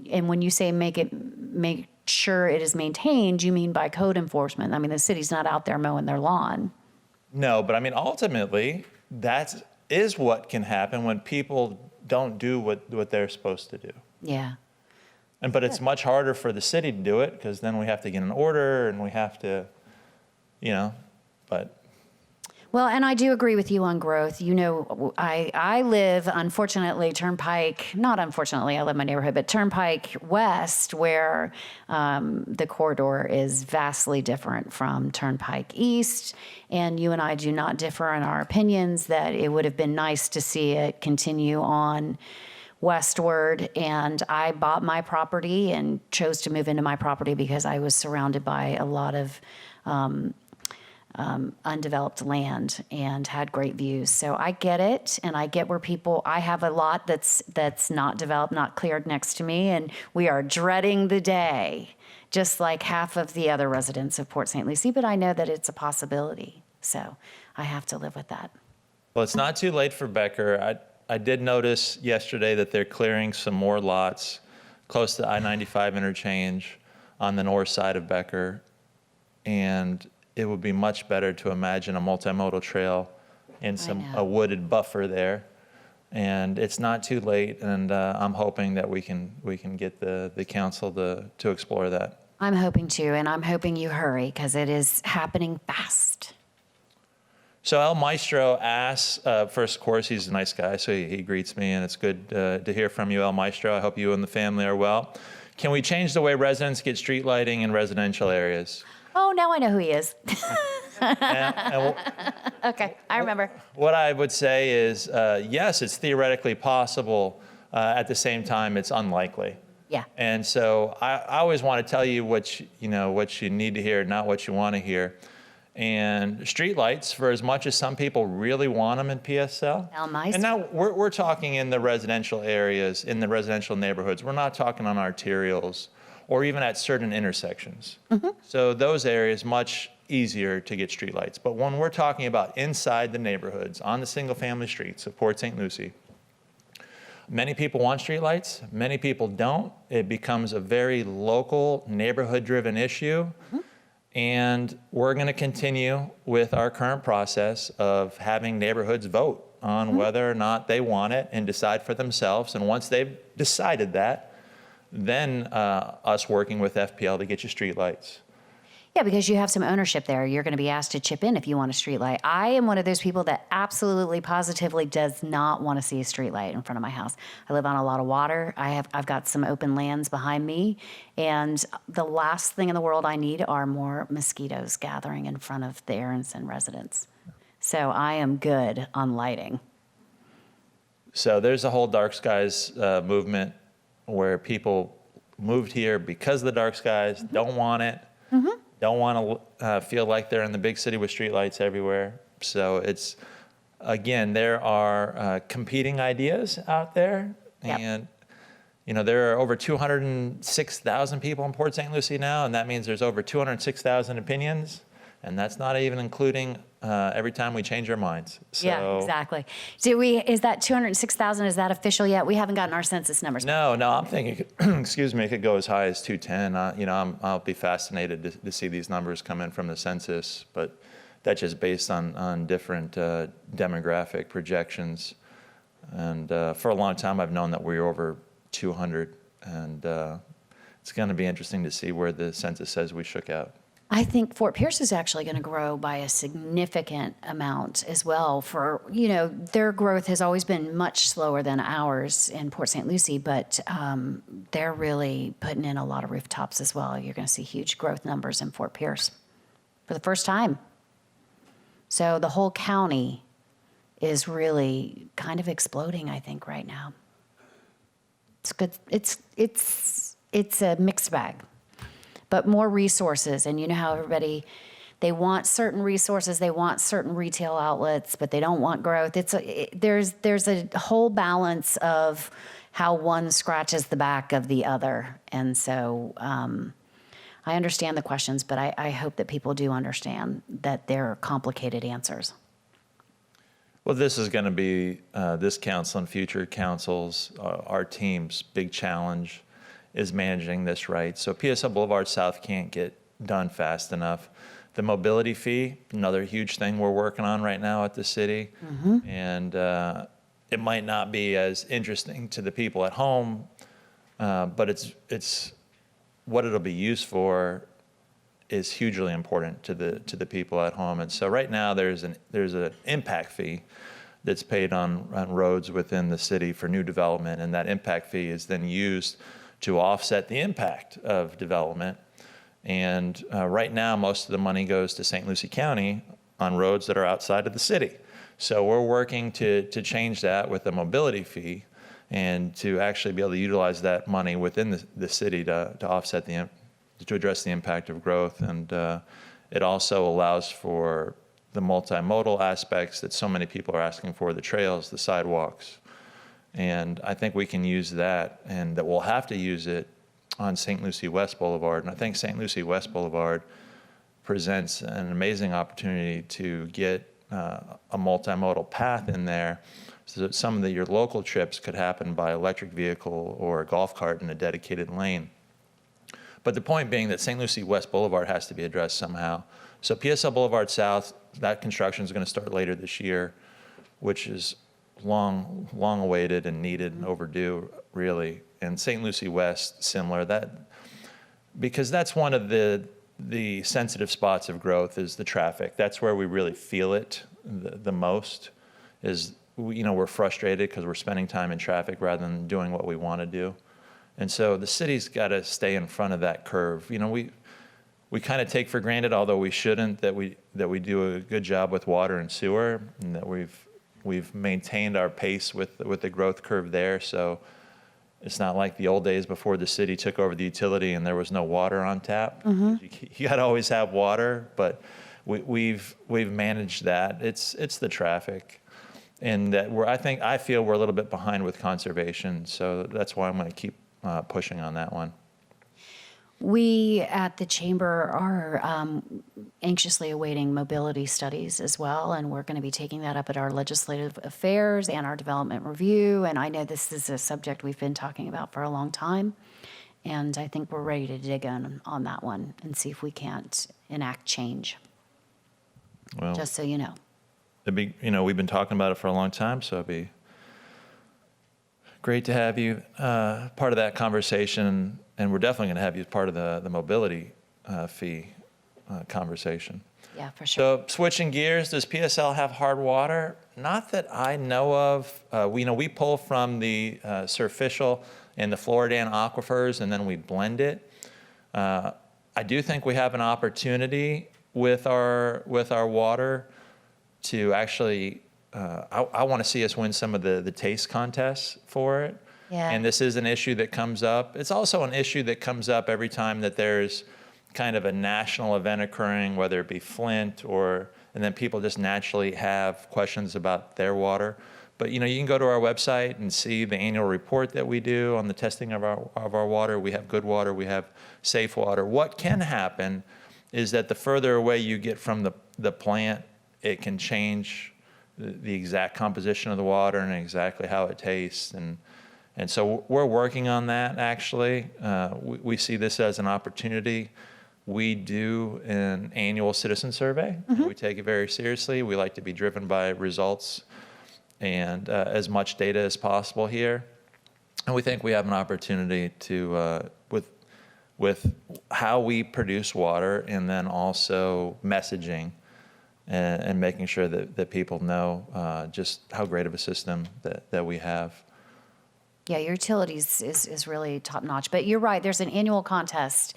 And when you say make sure it is maintained, you mean by code enforcement. I mean, the city's not out there mowing their lawn. No, but I mean, ultimately, that is what can happen when people don't do what they're supposed to do. Yeah. But it's much harder for the city to do it because then we have to get an order and we have to. But. Well, and I do agree with you on growth. I live, unfortunately, not unfortunately, I live in my neighborhood, but Turnpike West, where the corridor is vastly different from Turnpike East. And you and I do not differ in our opinions that it would have been nice to see it continue on westward. And I bought my property and chose to move into my property because I was surrounded by a lot of undeveloped land and had great views. So I get it, and I get where I have a lot that's not developed, not cleared next to me, and we are dreading the day, just like half of the other residents of Port St. Lucie, but I know that it's a possibility, so I have to live with that. Well, it's not too late for Becker. I did notice yesterday that they're clearing some more lots close to I-95 interchange on the north side of Becker, and it would be much better to imagine a multimodal trail and know. a wooded buffer there. And it's not too late, and I'm hoping that we can get the council to explore that. I'm hoping to, and I'm hoping you hurry because it is happening fast. So El Maestro asks, first, of course, he's a nice guy, so he greets me, and it's good to hear from you, El Maestro. I hope you and the family are well. Can we change the way residents get street lighting in residential areas? Oh, now I know who he is. And Okay, I remember. what I would say is, yes, it's theoretically possible. At the same time, it's unlikely. Yeah. And so I always want to tell you what you need to hear, not what you want to hear. And streetlights, for as much as some people really want them in PSL, and now we're talking in the residential areas, in the residential neighborhoods. We're not talking on arterials or even at certain intersections. So those areas, much easier to get streetlights. But when we're talking about inside the neighborhoods, on the single-family streets of Port St. Lucie, many people want streetlights, many people don't. It becomes a very local, neighborhood-driven issue. And we're going to continue with our current process of having neighborhoods vote on whether or not they want it and decide for themselves. And once they've decided that, then us working with FPL to get you streetlights. Yeah, because you have some ownership there. You're going to be asked to chip in if you want a street light. I am one of those people that absolutely, positively does not want to see a street light in front of my house. I live on a lot of water. I've got some open lands behind me, and the last thing in the world I need are more mosquitoes gathering in front of the Aronson residents. So I am good on lighting. So there's a whole dark skies movement where people moved here because of the dark skies, don't want it. Don't want to feel like they're in the big city with streetlights everywhere. So it's, again, there are competing ideas out there. Yep. And, there are over 206,000 people in Port St. Lucie now, and that means there's over 206,000 opinions. And that's not even including every time we change our minds. So, Yeah, exactly. Is that 206,000, is that official yet? We haven't gotten our census numbers. No, I'm thinking, excuse me, it could go as high as 210. I'll be fascinated to see these numbers come in from the census, but that's just based on different demographic projections. And for a long time, I've known that we're over 200, and it's going to be interesting to see where the census says we shook out. I think Fort Pierce is actually going to grow by a significant amount as well. For, their growth has always been much slower than ours in Port St. Lucie, but they're really putting in a lot of rooftops as well. You're going to see huge growth numbers in Fort Pierce for the first time. So the whole county is really kind of exploding, I think, right now. It's good. It's a mixed bag. But more resources, and you know how everybody, they want certain resources, they want certain retail outlets, but they don't want growth. There's a whole balance of how one scratches the back of the other. And so I understand the questions, but I hope that people do understand that they're complicated answers. Well, this is going to be this council and future councils, our team's big challenge is managing this right. So PSL Boulevard South can't get done fast enough. The mobility fee, another huge thing we're working on right now at the city. And it might not be as interesting to the people at home, but it's what it'll be used for is hugely important to the people at home. And so right now there's an impact fee that's paid on roads within the city for new development, and that impact fee is then used to offset the impact of development. And right now, most of the money goes to St. Lucie County on roads that are outside of the city. So we're working to change that with a mobility fee and to actually be able to utilize that money within the city to offset to address the impact of growth. And it also allows for the multimodal aspects that so many people are asking for, the trails, the sidewalks. And I think we can use that, and that we'll have to use it on St. Lucie West Boulevard. And I think St. Lucie West Boulevard presents an amazing opportunity to get a multimodal path in there so that some of your local trips could happen by electric vehicle or a golf cart in a dedicated lane. But the point being that St. Lucie West Boulevard has to be addressed somehow. So PSL Boulevard South, that construction is going to start later this year. which is long awaited and needed and overdue, really. And St. Lucie West, similar. Because that's one of the sensitive spots of growth is the traffic. That's where we really feel it the most. We're frustrated because we're spending time in traffic rather than doing what we want to do. And so the city's got to stay in front of that curve. We kind of take for granted, although we shouldn't, that we do a good job with water and sewer, and that we've maintained our pace with the growth curve there. So it's not like the old days before the city took over the utility and there was no water on tap. You got to always have water, but we've managed that. It's the traffic, and that I feel we're a little bit behind with conservation. So that's why I'm going to keep pushing on that one. We at the Chamber are anxiously awaiting mobility studies as well, and we're going to be taking that up at our legislative affairs and our development review. And I know this is a subject we've been talking about for a long time, and I think we're ready to dig in on that one and see if we can't enact change. Well, Just so you know. We've been talking about it for a long time, so it'd be great to have you part of that conversation. And we're definitely going to have you as part of the mobility fee conversation. Yeah, for sure. So switching gears, does PSL have hard water? Not that I know of. We pull from the surficial and the Floridan aquifers, and then we blend it. I do think we have an opportunity with our water to actually. I want to see us win some of the taste contests for it. Yeah. And this is an issue that comes up. It's also an issue that comes up every time that there's kind of a national event occurring, whether it be Flint and then people just naturally have questions about their water. But you can go to our website and see the annual report that we do on the testing of our water. We have good water, we have safe water. What can happen is that the further away you get from the plant, it can change the exact composition of the water and exactly how it tastes. And so we're working on that, actually. We see this as an opportunity. We do an annual citizen survey. We take it very seriously. We like to be driven by results and as much data as possible here. And we think we have an opportunity to, with how we produce water and then also messaging and making sure that people know just how great of a system that we have. Yeah, your utilities is really top notch. But you're right, there's an annual contest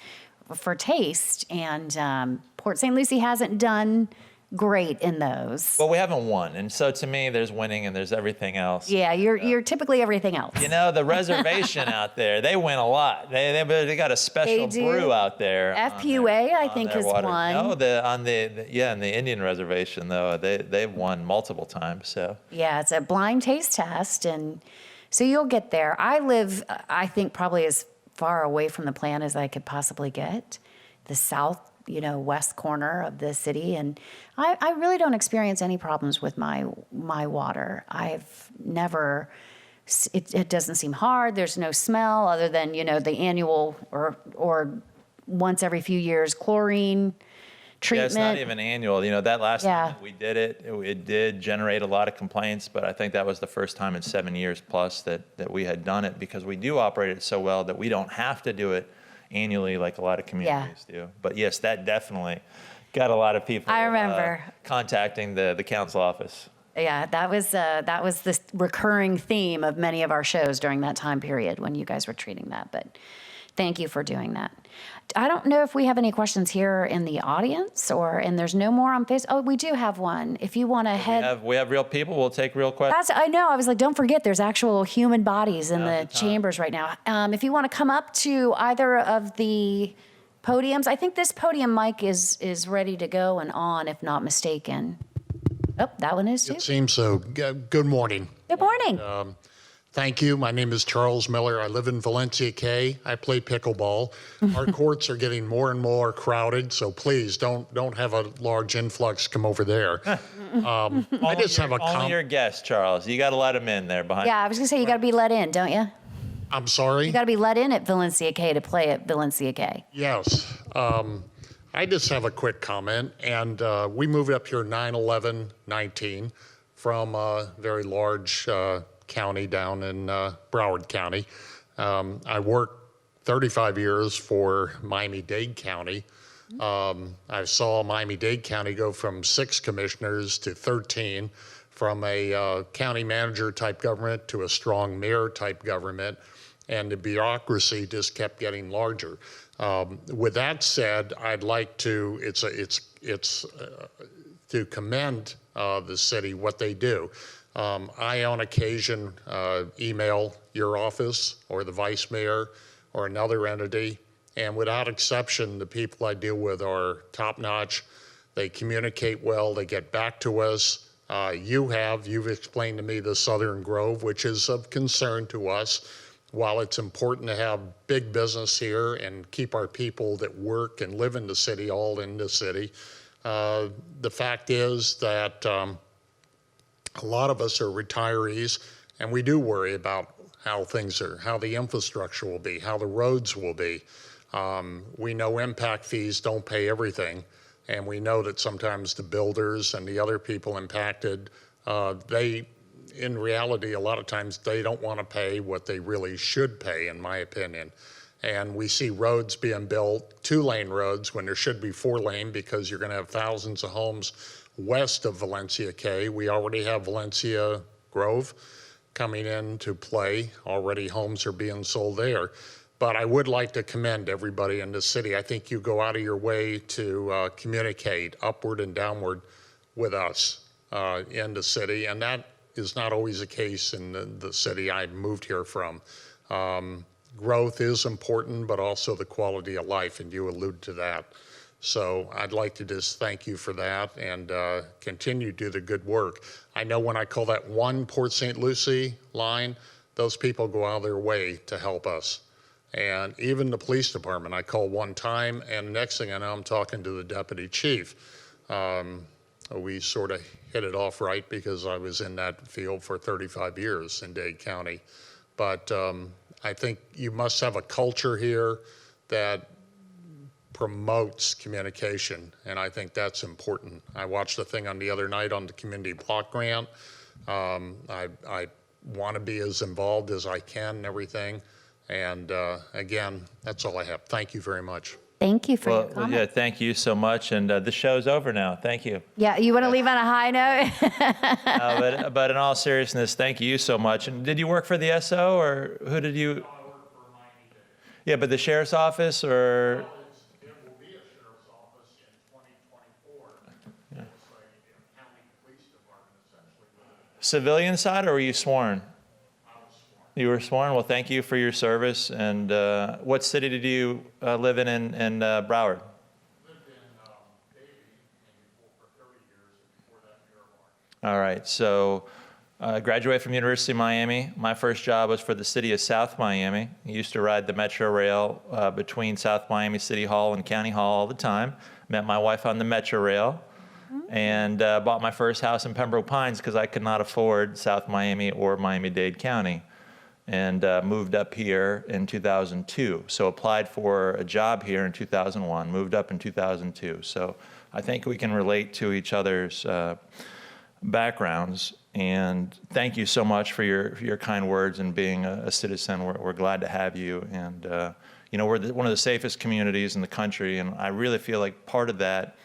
for taste, and Port St. Lucie hasn't done great in those. Well, we haven't won, and so to me, there's winning and there's everything else. Yeah, you're typically everything else. The reservation out there, they win a lot. They got a special brew out there. FPUA, I think, has water. won. No, on the Indian reservation though, they've won multiple times. So yeah, it's a blind taste test, and so you'll get there. I live, I think, probably as far away from the plant as I could possibly get, the south, west corner of the city, and I really don't experience any problems with my water. I've never. It doesn't seem hard. There's no smell other than the annual or once every few years chlorine treatment. Yeah, it's not even annual. That last time that we did it did generate a lot of complaints, but I think that was the first time in 7 years plus that we had done it, because we do operate it so well that we don't have to do it annually like a lot of communities do. But yes, that definitely got a lot of people I remember contacting the council office. Yeah, that was the recurring theme of many of our shows during that time period when you guys were treating that. But thank you for doing that. I don't know if we have any questions here in the audience, and there's no more on Facebook. Oh, we do have one. If you want to head. We have real people. We'll take real questions. I know. I was like, don't forget, there's actual human bodies in the chambers right now. If you want to come up to either of the podiums, I think this podium mic is ready to go and on, if not mistaken. Oh, that one is too. It seems so. Good morning. Good morning. Thank you. My name is Charles Miller. I live in Valencia Cay. I play pickleball. Our courts are getting more and more crowded, so please don't have a large influx come over there. I just have a only your guests, Charles. You got to let them in there behind. Yeah, I was gonna say you got to be let in, don't you? I'm sorry? You got to be let in at Valencia Cay to play at Valencia Cay. Yes. I just have a quick comment, and we moved up here 9/11/19. from a very large county down in Broward County. I worked 35 years for Miami-Dade County. I saw Miami-Dade County go from 6 commissioners to 13, from a county manager type government to a strong mayor type government, and the bureaucracy just kept getting larger. With that said, I'd like to, to commend the city, what they do. I, on occasion, email your office or the vice mayor or another entity, and without exception, the people I deal with are top-notch. They communicate well, they get back to us. You've explained to me the Southern Grove, which is of concern to us. While it's important to have big business here and keep our people that work and live in the city all in the city, the fact is that a lot of us are retirees, and we do worry about how things are, how the infrastructure will be, how the roads will be. We know impact fees don't pay everything, and we know that sometimes the builders and the other people impacted, in reality, a lot of times they don't want to pay what they really should pay, in my opinion. And we see roads being built, 2-lane roads, when there should be 4-lane, because you're going to have thousands of homes west of Valencia K. We already have Valencia Grove coming into play. Already homes are being sold there. But I would like to commend everybody in the city. I think you go out of your way to communicate upward and downward with us in the city, and that is not always the case in the city I moved here from. Growth is important, but also the quality of life, and you allude to that. So I'd like to just thank you for that and continue to do the good work. I know when I call that one Port St. Lucie line, those people go out of their way to help us. And even the police department, I call one time, and next thing I know, I'm talking to the deputy chief. We sort of hit it off right because I was in that field for 35 years in Dade County. But I think you must have a culture here that promotes communication, and I think that's important. I watched a thing on the other night on the community block grant. I want to be as involved as I can and everything. And again, that's all I have. Thank you very much. Thank you for your Well, comment. yeah, thank you so much. And the show's over now. Thank you. Yeah, you want to leave on a high note? But in all seriousness, thank you so much. And did you work for the SO, or who did you? I work for Miami-Dade. Yeah, but the sheriff's office, or? It will be a sheriff's office in 2024. It's like a county police department, essentially. Civilian side, or were you sworn? I was sworn. You were sworn? Well, thank you for your service. And what city did you live in Broward? Lived in Davie for 30 years, and before that, Miramar. All right, so I graduated from University of Miami. My first job was for the city of South Miami. I used to ride the Metro Rail between South Miami City Hall and County Hall all the time. Met my wife on the Metro Rail and bought my first house in Pembroke Pines because I could not afford South Miami or Miami-Dade County, and moved up here in 2002. So applied for a job here in 2001, moved up in 2002. So I think we can relate to each other's backgrounds. And thank you so much for your kind words and being a citizen. We're glad to have you. And you know, we're one of the safest communities in the country, and I really feel like part of that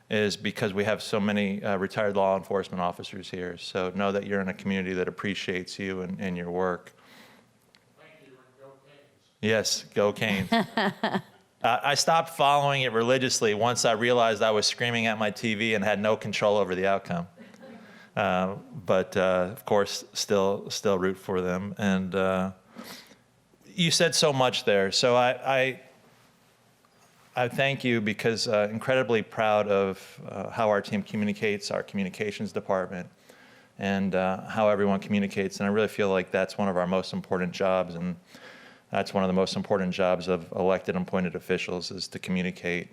is because we have so many retired law enforcement officers here. So know that you're in a community that appreciates you and your work. Thank you, and go Canes. Yes, go Canes. I stopped following it religiously once I realized I was screaming at my TV and had no control over the outcome. But of course, still root for them. And you said so much there. So I thank you because incredibly proud of how our team communicates, our communications department, and how everyone communicates. And I really feel like that's one of our most important jobs, and that's one of the most important jobs of elected and appointed officials, is to communicate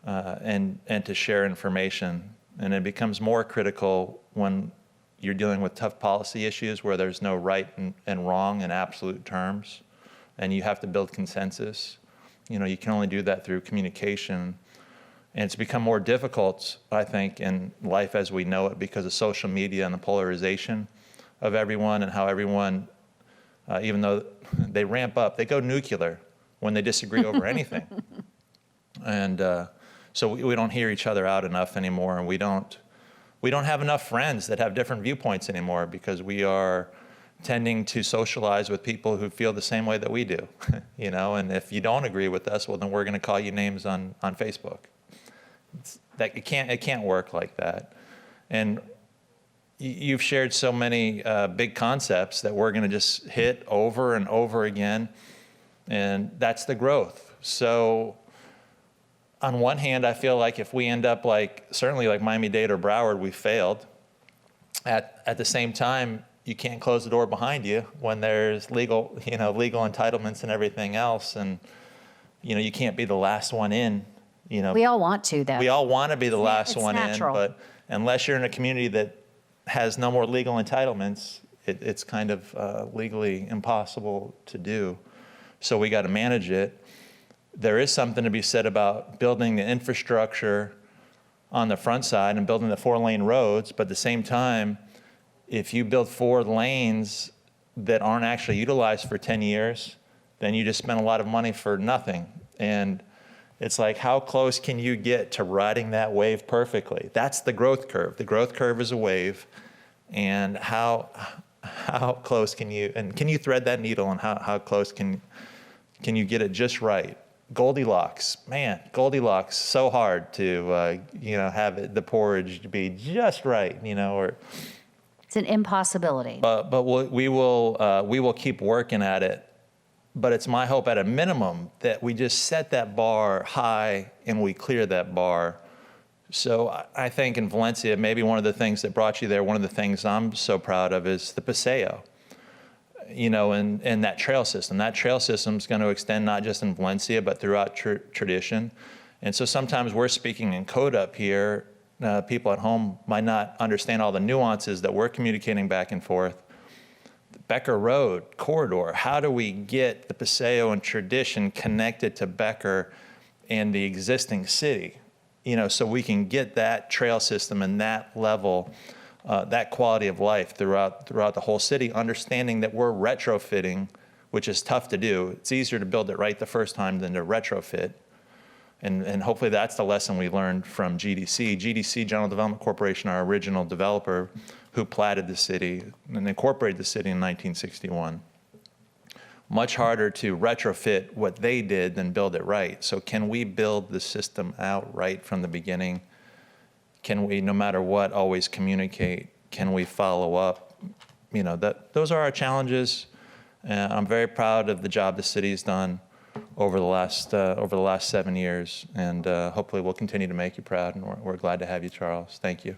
and to share information. And it becomes more critical when you're dealing with tough policy issues where there's no right and wrong in absolute terms, and you have to build consensus. You know, you can only do that through communication. And it's become more difficult, I think, in life as we know it because of social media and the polarization of everyone and how everyone, even though they ramp up, they go nuclear when they disagree over anything. And so we don't hear each other out enough anymore, and we don't have enough friends that have different viewpoints anymore because we are tending to socialize with people who feel the same way that we do, you know, and if you don't agree with us, well, then we're going to call you names on Facebook. It can't work like that. And you've shared so many big concepts that we're going to just hit over and over again, and that's the growth. So on one hand, I feel like if we end up certainly like Miami-Dade or Broward, we failed. At the same time, you can't close the door behind you when there's legal entitlements and everything else, and you can't be the last one in. We all want to, though. We all want to be the last it's one natural. in, but unless you're in a community that has no more legal entitlements, it's kind of legally impossible to do. So we got to manage it. There is something to be said about building the infrastructure on the front side and building the 4-lane roads, but at the same time, if you build 4 lanes that aren't actually utilized for 10 years, then you just spend a lot of money for nothing. And it's like, how close can you get to riding that wave perfectly? That's the growth curve. The growth curve is a wave, and how close can you thread that needle, and how close can you get it just right? Goldilocks, so hard to have the porridge be just right, or It's an impossibility. but we will keep working at it. But it's my hope at a minimum that we just set that bar high and we clear that bar. So I think in Valencia, maybe one of the things that brought you there, one of the things I'm so proud of is the Paseo, and that trail system. That trail system is going to extend not just in Valencia, but throughout tradition. And so sometimes we're speaking in code up here. People at home might not understand all the nuances that we're communicating back and forth. Becker Road corridor, how do we get the Paseo and tradition connected to Becker and the existing city, so we can get that trail system and that level, that quality of life throughout the whole city, understanding that we're retrofitting, which is tough to do. It's easier to build it right the first time than to retrofit. And hopefully that's the lesson we learned from GDC. GDC, General Development Corporation, our original developer, who platted the city and incorporated the city in 1961. Much harder to retrofit what they did than build it right. So can we build the system out right from the beginning? Can we, no matter what, always communicate? Can we follow up? Those are our challenges. I'm very proud of the job the city's done over the last 7 years, and hopefully we'll continue to make you proud, and we're glad to have you, Charles. Thank you.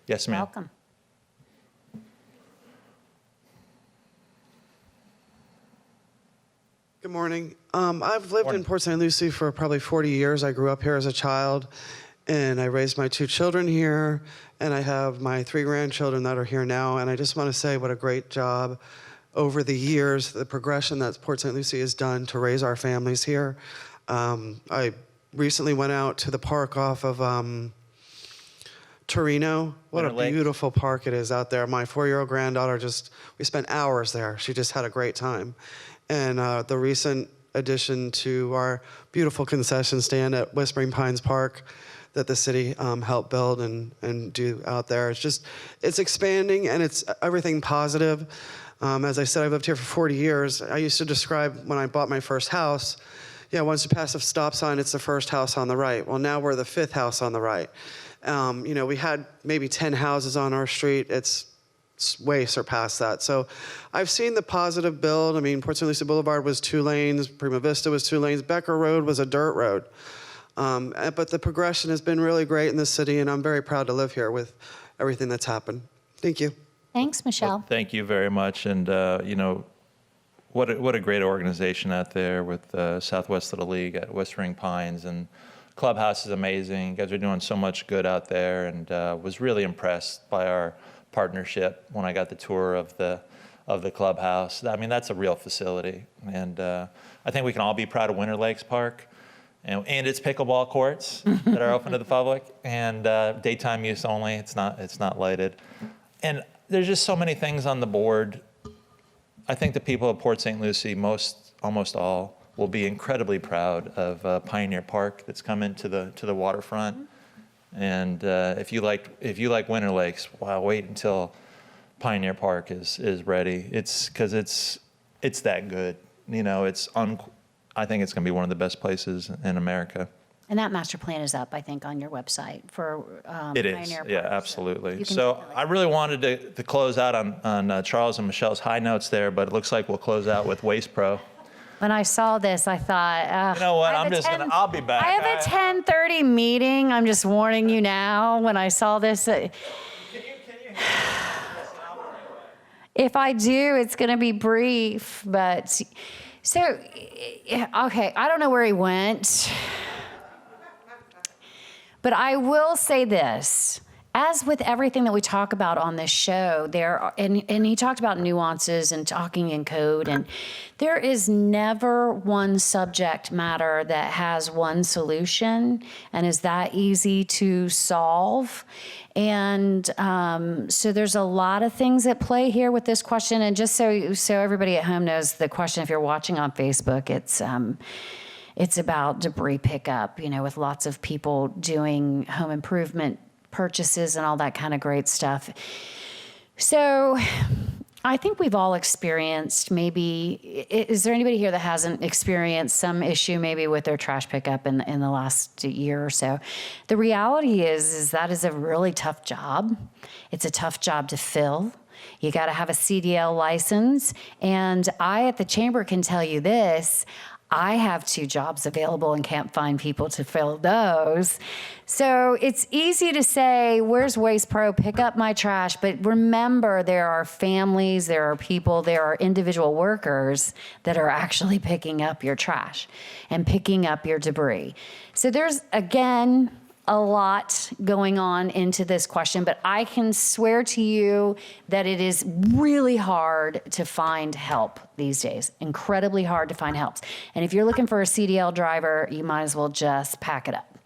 Yes, ma'am. Welcome. Good morning. I've lived in Port St. Lucie for probably 40 years. I grew up here as a child, and I raised my 2 children here, and I have my 3 grandchildren that are here now, and I just want to say what a great job over the years, the progression that Port St. Lucie has done to raise our families here. I recently went out to the park off of Torino. What a beautiful park it is out there. My 4-year-old granddaughter we spent hours there. She just had a great time. And the recent addition to our beautiful concession stand at Whispering Pines Park that the city helped build and do out there. It's expanding, and it's everything positive. As I said, I've lived here for 40 years. I used to describe when I bought my first house, once you pass a stop sign, it's the first house on the right. Well, now we're the 5th house on the right. We had maybe 10 houses on our street. It's way surpassed that. So I've seen the positive build. Port St. Lucie Boulevard was 2 lanes. Prima Vista was 2 lanes. Becker Road was a dirt road. But the progression has been really great in the city, and I'm very proud to live here with everything that's happened. Thank you. Thanks, Michelle. Well, thank you very much. And, what a great organization out there with Southwest Little League at Whispering Pines. And Clubhouse is amazing. You guys are doing so much good out there, and was really impressed by our partnership when I got the tour of the clubhouse. That's a real facility. And I think we can all be proud of Winter Lakes Park. and it's pickleball courts that are open to the public, and daytime use only. It's not lighted. And there's just so many things on the board. I think the people of Port St. Lucie, almost all, will be incredibly proud of Pioneer Park that's come into the waterfront. And if you like Winter Lakes, wow, wait until Pioneer Park is ready. It's because it's that good. You know, I think it's going to be one of the best places in America. And that master plan is up, I think, on your website for It is, Pioneer yeah, Park, absolutely. so So I really wanted to close out on Charles and Michelle's high notes there, but it looks like we'll close out with Waste Pro. When I saw this, I thought, You know what? I have I'll be back. I have a 10:30 meeting. I'm just warning you now. When I saw this, if I do, it's going to be brief. But so, okay, I don't know where he went, but I will say this. As with everything that we talk about on this show, and he talked about nuances and talking in code, and there is never one subject matter that has one solution and is that easy to solve. And so there's a lot of things at play here with this question. And just so everybody at home knows the question, if you're watching on Facebook, it's about debris pickup, with lots of people doing home improvement purchases and all that kind of great stuff. So I think we've all experienced is there anybody here that hasn't experienced some issue maybe with their trash pickup in the last year or so? The reality is that is a really tough job. It's a tough job to fill. You got to have a CDL license. And I at the chamber can tell you this, I have 2 jobs available and can't find people to fill those. So it's easy to say, where's Waste Pro? Pick up my trash. But remember, there are families, there are people, there are individual workers that are actually picking up your trash and picking up your debris. So there's, again, a lot going on into this question, but I can swear to you that it is really hard to find help these days. Incredibly hard to find help. And if you're looking for a CDL driver, you might as well just pack it up.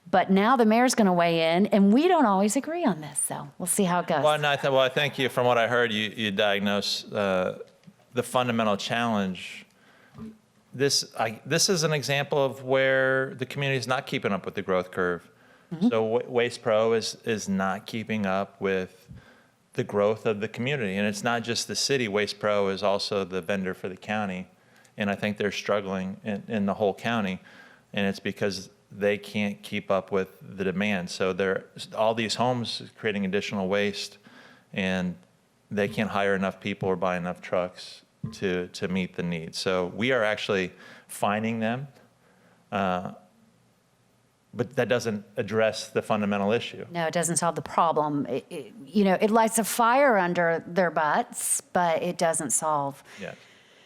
But now the mayor's going to weigh in, and we don't always agree on this, so we'll see how it goes. Well, I think you, from what I heard, you diagnosed the fundamental challenge. This is an example of where the community is not keeping up with the growth curve. Mm-hmm. So Waste Pro is not keeping up with the growth of the community. And it's not just the city. Waste Pro is also the vendor for the county. And I think they're struggling in the whole county. And it's because they can't keep up with the demand. So all these homes creating additional waste, and they can't hire enough people or buy enough trucks to meet the needs. So we are actually finding them. But that doesn't address the fundamental issue. No, it doesn't solve the problem. It lights a fire under their butts, but it doesn't solve. Yeah.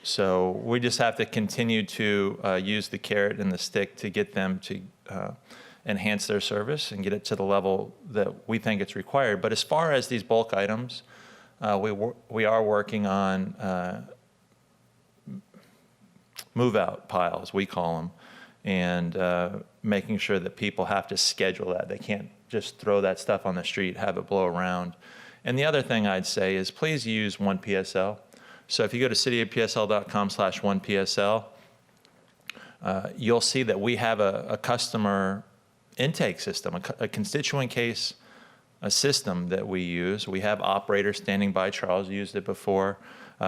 So we just have to continue to use the carrot and the stick to get them to enhance their service and get it to the level that we think it's required. But as far as these bulk items, we are working on move-out piles, we call them, and making sure that people have to schedule that. They can't just throw that stuff on the street, have it blow around. And the other thing I'd say is please use 1PSL. So if you go to cityofpsl.com/1PSL, you'll see that we have a customer intake system, a constituent case system that we use. We have operators standing by. Charles used it before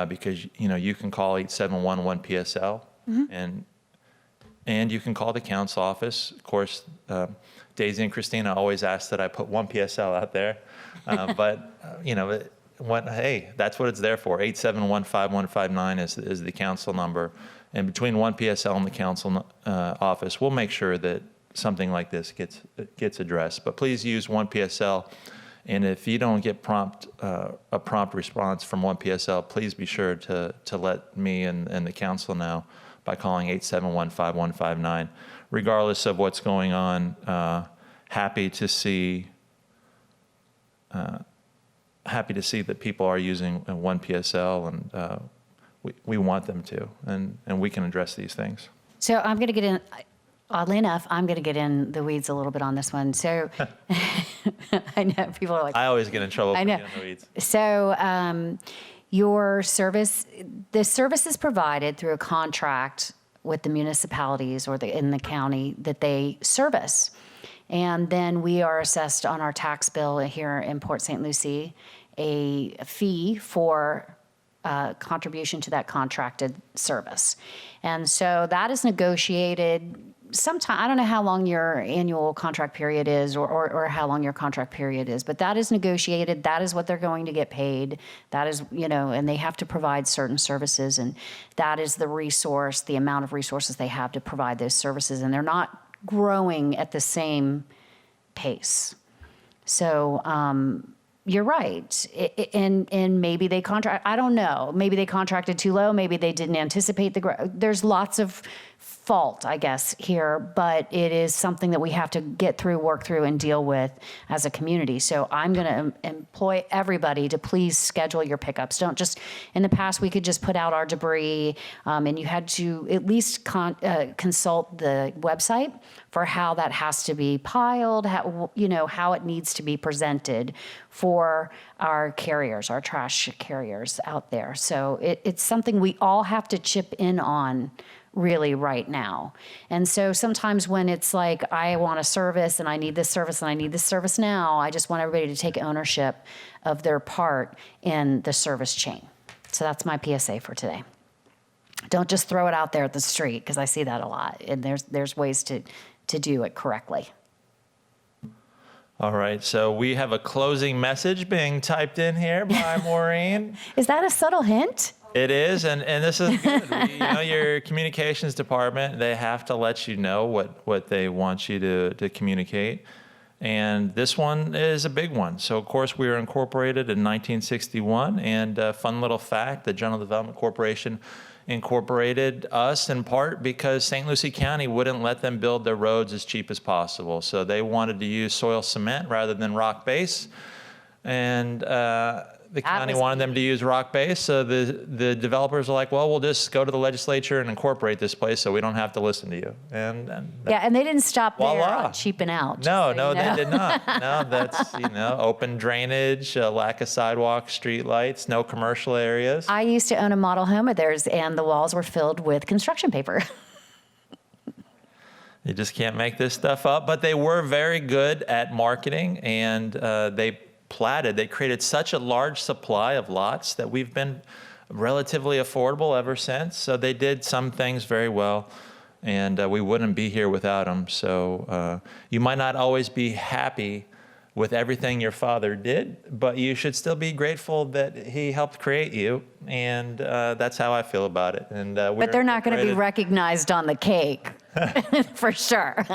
because you can call 871-1PSL, mm-hmm. And you can call the council office. Of course, Daisy and Christina always ask that I put 1PSL out there. But, hey, that's what it's there for. 871-5159 is the council number. And between 1PSL and the council office, we'll make sure that something like this gets addressed. But please use 1PSL. And if you don't get a prompt response from 1PSL, please be sure to let me and the council know by calling 871-5159. Regardless of what's going on, happy to see that people are using 1PSL, and we want them to, and we can address these things. So I'm going to get in. Oddly enough, I'm going to get in the weeds a little bit on this one. So I know people are like, I always get in trouble for I know. getting in the weeds. So your service, the service is provided through a contract with the municipalities or in the county that they service. And then we are assessed on our tax bill here in Port St. Lucie a fee for contribution to that contracted service. And so that is negotiated sometime. I don't know how long your annual contract period is or how long your contract period is, but that is negotiated. That is what they're going to get paid. That is, and they have to provide certain services, and that is the resource, the amount of resources they have to provide those services, and they're not growing at the same pace. So, you're right. And maybe they I don't know. Maybe they contracted too low. Maybe they didn't anticipate the growth. There's lots of fault, I guess, here, but it is something that we have to get through, work through, and deal with as a community. So I'm going to employ everybody to please schedule your pickups. Don't just, in the past, we could just put out our debris, and you had to at least consult the website for how that has to be piled, how it needs to be presented for our carriers, our trash carriers out there. So it's something we all have to chip in on really right now. And so sometimes when it's like, I want a service and I need this service and I need this service now, I just want everybody to take ownership of their part in the service chain. So that's my PSA for today. Don't just throw it out there at the street, because I see that a lot. And there's ways to do it correctly. All right, so we have a closing message being typed in here by Maureen. Is that a subtle hint? It is, and this is good. Your communications department, they have to let you know what they want you to communicate. And this one is a big one. So, of course, we were incorporated in 1961, and a fun little fact, the General Development Corporation incorporated us in part because St. Lucie County wouldn't let them build their roads as cheap as possible. So they wanted to use soil cement rather than rock base. And the county wanted them to use rock base. So the developers are like, well, we'll just go to the legislature and incorporate this place so we don't have to listen to you. And and they didn't stop there voila. on cheaping out. No, they did not. No, that's, open drainage, lack of sidewalks, street lights, no commercial areas. I used to own a model home of theirs, and the walls were filled with construction paper. You just can't make this stuff up. But they were very good at marketing, and they created such a large supply of lots that we've been relatively affordable ever since. So they did some things very well, and we wouldn't be here without them. So you might not always be happy with everything your father did, but you should still be grateful that he helped create you, and that's how I feel about it. And But they're not going to be recognized on the cake, for sure.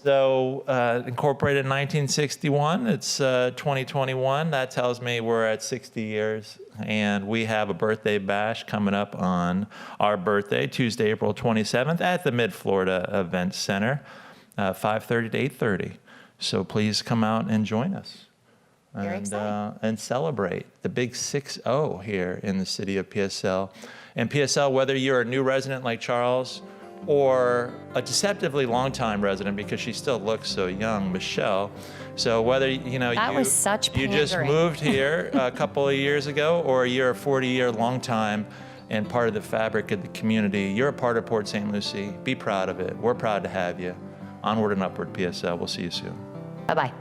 So incorporated in 1961, it's 2021. That tells me we're at 60 years, and we have a birthday bash coming up on our birthday, Tuesday, April 27th, at the Mid-Florida Event Center, 5:30 to 8:30. So please come out and join us. Very exciting. And celebrate the big 6-0 here in the city of PSL. And PSL, whether you're a new resident like Charles, or a deceptively long-time resident, because she still looks so young, Michelle. So whether That was such you just pandering. moved here a couple of years ago, or you're a 40-year long time and part of the fabric of the community, you're a part of Port St. Lucie. Be proud of it. We're proud to have you. Onward and upward, PSL. We'll see you soon. Bye-bye.